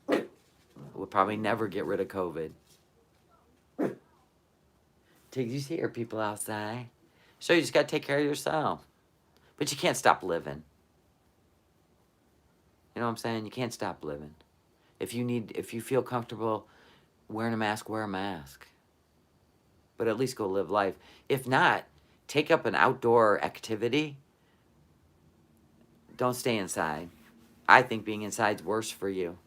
We'll probably never get rid of COVID. Did you hear people outside? So you just got to take care of yourself. But you can't stop living. You know what I'm saying? You can't stop living. If you feel comfortable wearing a mask, wear a mask. But at least go live life. If not, take up an outdoor activity. Don't stay inside. I think being inside's worse for you.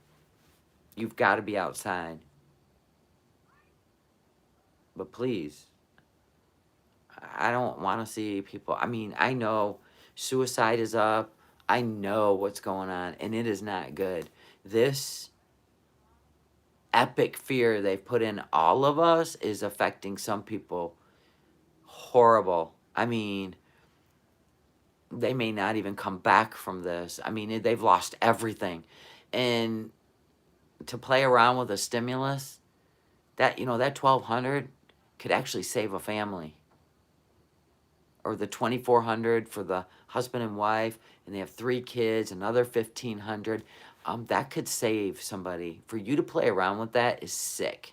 You've got to be outside. But please, I don't want to see people. I mean, I know suicide is up. I know what's going on, and it is not good. This epic fear they've put in all of us is affecting some people horrible. I mean, they may not even come back from this. I mean, they've lost everything. And to play around with a stimulus, that, you know, that $1,200 could actually save a family. Or the $2,400 for the husband and wife, and they have 3 kids, another $1,500. That could save somebody. For you to play around with that is sick.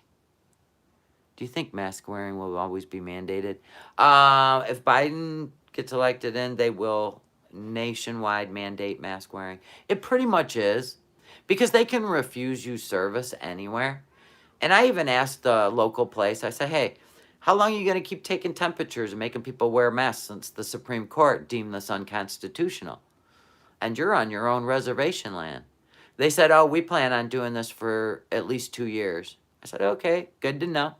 Do you think mask wearing will always be mandated? If Biden gets elected in, they will nationwide mandate mask wearing. It pretty much is. Because they can refuse you service anywhere. And I even asked the local place, I said, hey, how long are you going to keep taking temperatures and making people wear masks since the Supreme Court deemed this unconstitutional? And you're on your own reservation land. They said, oh, we plan on doing this for at least 2 years. I said, okay, good to know.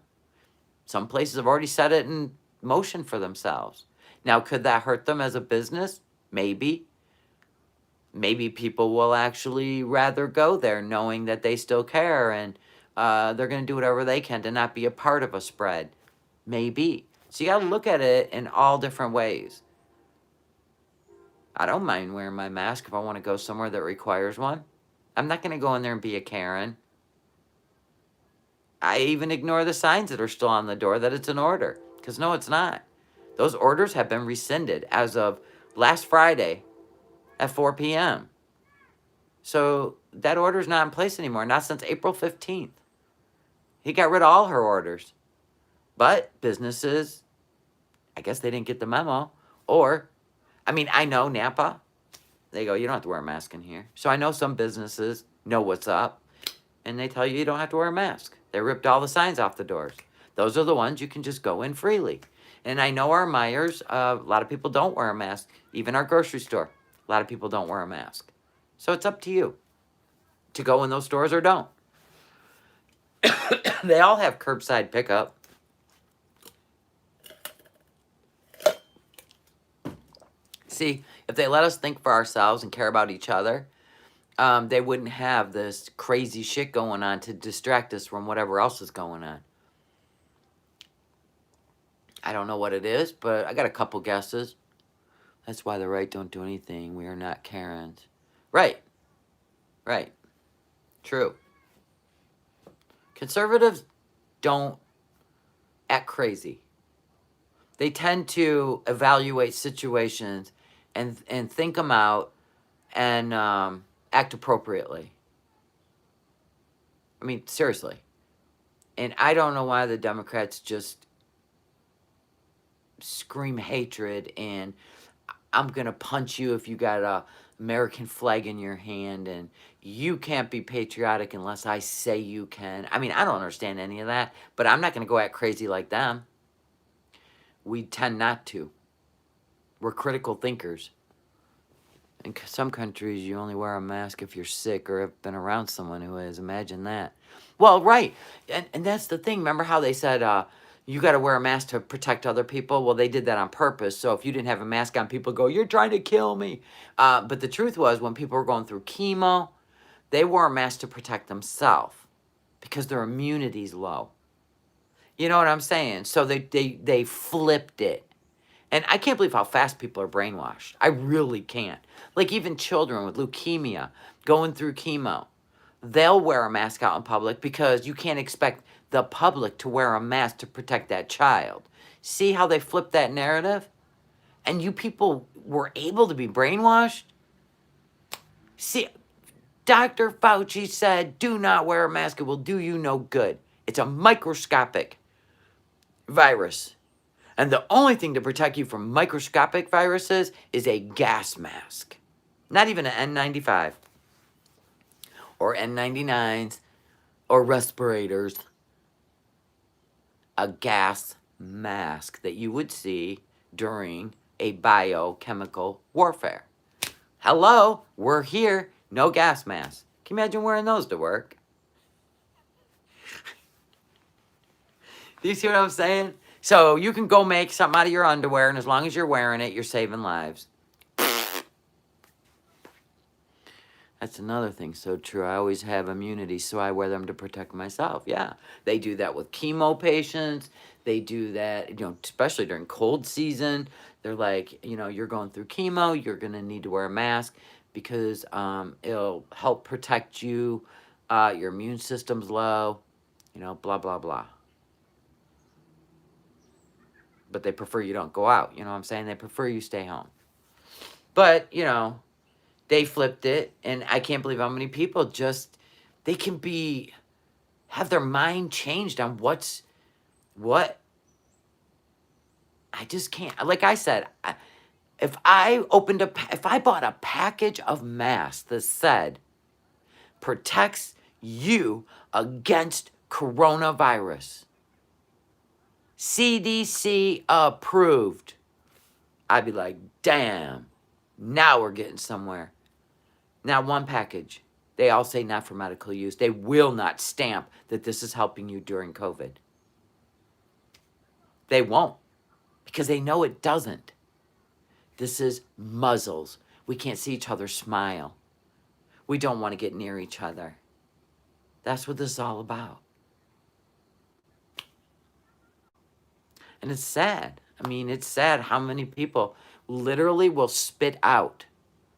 Some places have already set it in motion for themselves. Now, could that hurt them as a business? Maybe. Maybe people will actually rather go there knowing that they still care and they're going to do whatever they can to not be a part of a spread. Maybe. So you got to look at it in all different ways. I don't mind wearing my mask if I want to go somewhere that requires one. I'm not going to go in there and be a Karen. I even ignore the signs that are still on the door that it's an order. Because no, it's not. Those orders have been rescinded as of last Friday at 4 p.m. So that order's not in place anymore, not since April 15th. He got rid of all her orders. But businesses, I guess they didn't get the memo. Or, I mean, I know Napa. They go, you don't have to wear a mask in here. So I know some businesses know what's up. And they tell you you don't have to wear a mask. They ripped all the signs off the doors. Those are the ones you can just go in freely. And I know our Meijers, a lot of people don't wear a mask. Even our grocery store, a lot of people don't wear a mask. So it's up to you to go in those stores or don't. They all have curbside pickup. See, if they let us think for ourselves and care about each other, they wouldn't have this crazy shit going on to distract us from whatever else is going on. I don't know what it is, but I got a couple guesses. That's why the right don't do anything. We are not Karens. Right. Right. True. Conservatives don't act crazy. They tend to evaluate situations and think them out and act appropriately. I mean, seriously. And I don't know why the Democrats just scream hatred and I'm going to punch you if you got a American flag in your hand and you can't be patriotic unless I say you can. I mean, I don't understand any of that, but I'm not going to go act crazy like them. We tend not to. We're critical thinkers. In some countries, you only wear a mask if you're sick or have been around someone who is. Imagine that. Well, right. And that's the thing. Remember how they said you got to wear a mask to protect other people? Well, they did that on purpose. So if you didn't have a mask on, people go, you're trying to kill me. But the truth was, when people were going through chemo, they wore a mask to protect themselves because their immunity's low. You know what I'm saying? So they flipped it. And I can't believe how fast people are brainwashed. I really can't. Like even children with leukemia going through chemo, they'll wear a mask out in public because you can't expect the public to wear a mask to protect that child. See how they flipped that narrative? And you people were able to be brainwashed? See, Dr. Fauci said, do not wear a mask. It will do you no good. It's a microscopic virus. And the only thing to protect you from microscopic viruses is a gas mask. Not even an N95 or N99s or respirators. A gas mask that you would see during a biochemical warfare. Hello, we're here. No gas masks. Can you imagine wearing those to work? Do you see what I'm saying? So you can go make something out of your underwear, and as long as you're wearing it, you're saving lives. That's another thing so true. I always have immunity, so I wear them to protect myself. Yeah, they do that with chemo patients. They do that, especially during cold season. They're like, you're going through chemo. You're going to need to wear a mask because it'll help protect you. Your immune system's low, blah, blah, blah. But they prefer you don't go out. You know what I'm saying? They prefer you stay home. But, they flipped it, and I can't believe how many people they can have their mind changed on what. I just can't. Like I said, if I bought a package of masks that said, protects you against coronavirus, CDC approved, I'd be like, damn, now we're getting somewhere. Now, one package, they all say not for medical use. They will not stamp that this is helping you during COVID. They won't, because they know it doesn't. This is muzzles. We can't see each other smile. We don't want to get near each other. That's what this is all about. And it's sad. I mean, it's sad how many people literally will spit out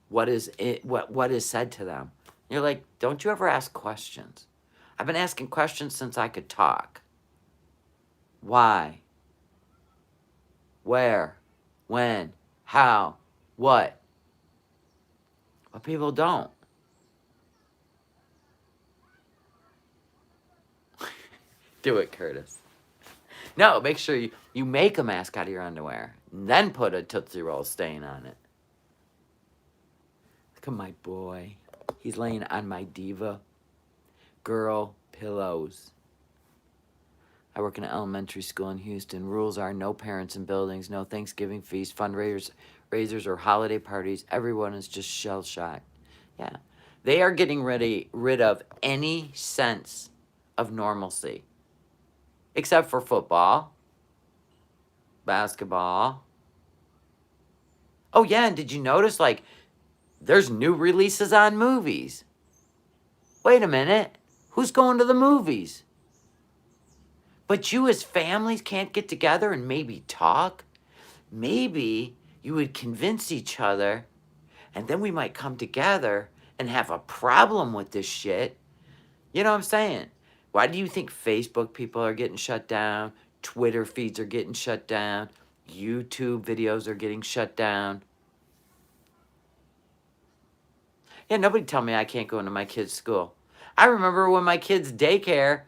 what is said to them. You're like, don't you ever ask questions? I've been asking questions since I could talk. Why? Where? When? How? What? But people don't. Do it, Curtis. No, make sure you make a mask out of your underwear. And then put a Tootsie Roll stain on it. Look at my boy. He's laying on my Diva Girl pillows. I work in an elementary school in Houston. Rules are no parents in buildings, no Thanksgiving feast, fundraisers, or holiday parties. Everyone is just shell-shocked. Yeah. They are getting rid of any sense of normalcy. Except for football, basketball. Oh, yeah, and did you notice, there's new releases on movies? Wait a minute. Who's going to the movies? But you as families can't get together and maybe talk? Maybe you would convince each other, and then we might come together and have a problem with this shit. You know what I'm saying? Why do you think Facebook people are getting shut down? Twitter feeds are getting shut down. YouTube videos are getting shut down. Yeah, nobody tell me I can't go into my kid's school. I remember when my kid's daycare,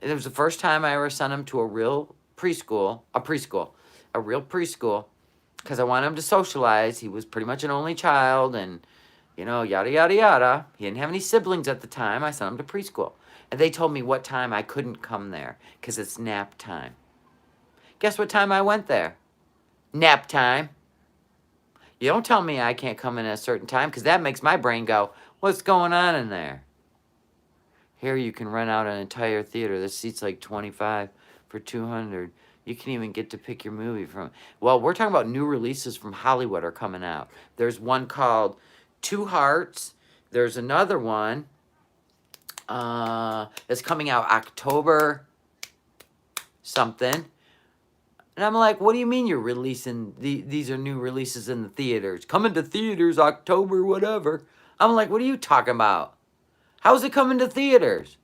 it was the first time I ever sent him to a real preschool, because I wanted him to socialize. He was pretty much an only child, and, yada, yada, yada. He didn't have any siblings at the time. I sent him to preschool. And they told me what time I couldn't come there, because it's nap time. Guess what time I went there? Nap time. You don't tell me I can't come in at a certain time, because that makes my brain go, what's going on in there? Here you can rent out an entire theater. This seats like 25 for $200. You can even get to pick your movie from. Well, we're talking about new releases from Hollywood are coming out. There's one called Two Hearts. There's another one that's coming out October something. And I'm like, what do you mean you're releasing, these are new releases in the theaters? Coming to theaters October whatever. I'm like, what are you talking about? How's it coming to theaters?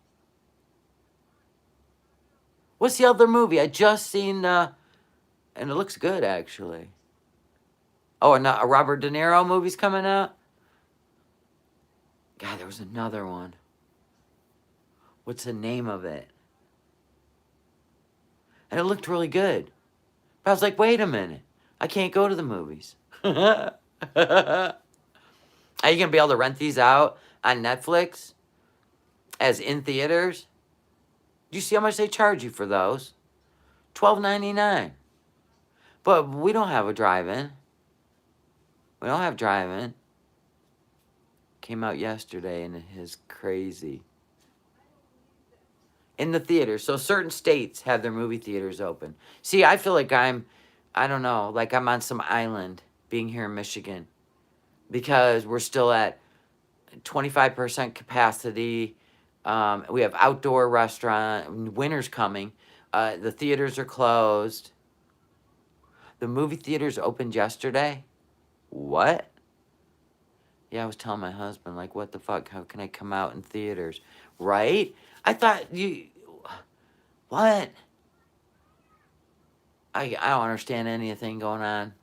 What's the other movie? I just seen, and it looks good, actually. Oh, and a Robert De Niro movie's coming out? God, there was another one. What's the name of it? And it looked really good. But I was like, wait a minute. I can't go to the movies. Are you going to be able to rent these out on Netflix as in theaters? Do you see how much they charge you for those? $12.99. But we don't have a drive-in. We don't have drive-in. Came out yesterday and it is crazy. In the theaters. So certain states have their movie theaters open. See, I feel like I don't know, like I'm on some island being here in Michigan. Because we're still at 25% capacity. We have outdoor restaurant. Winter's coming. The theaters are closed. The movie theaters opened yesterday. What? Yeah, I was telling my husband, like, what the fuck? How can I come out in theaters? Right? I thought you... What? I don't understand anything going on.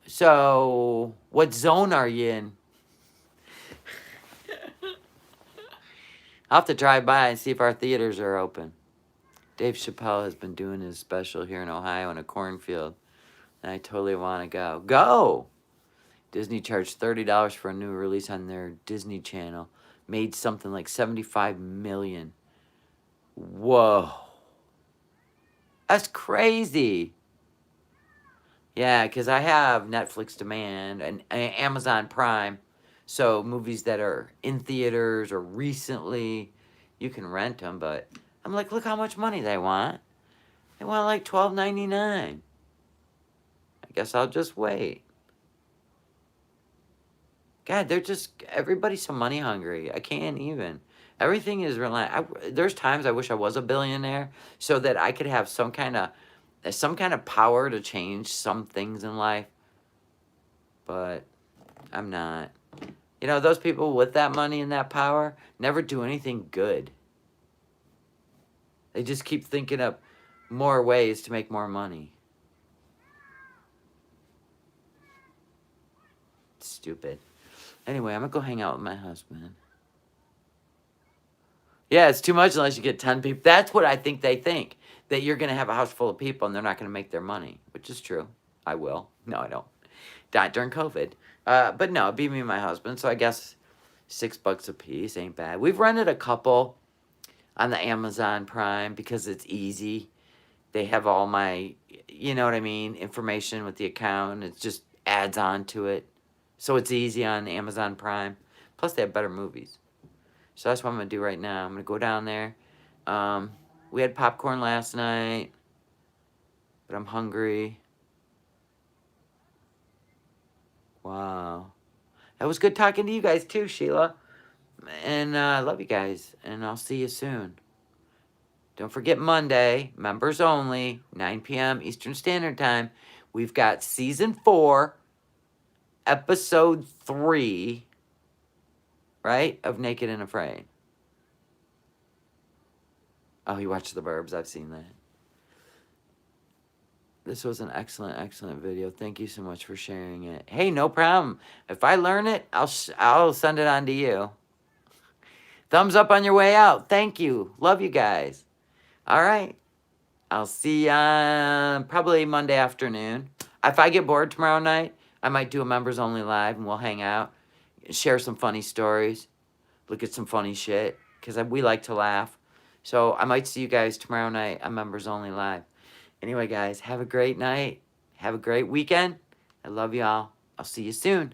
So, what zone are you in? I'll have to drive by and see if our theaters are open. Dave Chappelle has been doing his special here in Ohio in a cornfield. And I totally want to go. Go! Disney charged $30 for a new release on their Disney Channel. Made something like $75 million. Whoa. That's crazy. Yeah, because I have Netflix Demand and Amazon Prime. So movies that are in theaters or recently, you can rent them. But I'm like, look how much money they want. They want like $12.99. I guess I'll just wait. God, they're just, everybody's so money hungry. I can't even. Everything is there's times I wish I was a billionaire so that I could have some kind of power to change some things in life. But I'm not. You know, those people with that money and that power never do anything good. They just keep thinking up more ways to make more money. Stupid. Anyway, I'm going to go hang out with my husband. Yeah, it's too much unless you get 10 people. That's what I think they think. That you're going to have a house full of people and they're not going to make their money. Which is true. I will. No, I don't. Not during COVID. But no, it'd be me and my husband. So I guess $6 a piece ain't bad. We've rented a couple on the Amazon Prime because it's easy. They have all my, you know what I mean, information with the account. It just adds on to it. So it's easy on Amazon Prime. Plus they have better movies. So that's what I'm going to do right now. I'm going to go down there. We had popcorn last night. But I'm hungry. Wow. It was good talking to you guys too, Sheila. And I love you guys. And I'll see you soon. Don't forget Monday, members only, 9 p.m. Eastern Standard Time. We've got Season 4, Episode 3, right, of Naked and Afraid. Oh, you watched The Burbs. I've seen that. This was an excellent, excellent video. Thank you so much for sharing it. Hey, no problem. If I learn it, I'll send it on to you. Thumbs up on your way out. Thank you. Love you guys. All right. I'll see you probably Monday afternoon. If I get bored tomorrow night, I might do a members only live and we'll hang out, share some funny stories, look at some funny shit because we like to laugh. So I might see you guys tomorrow night on members only live. Anyway, guys, have a great night. Have a great weekend. I love y'all. I'll see you soon.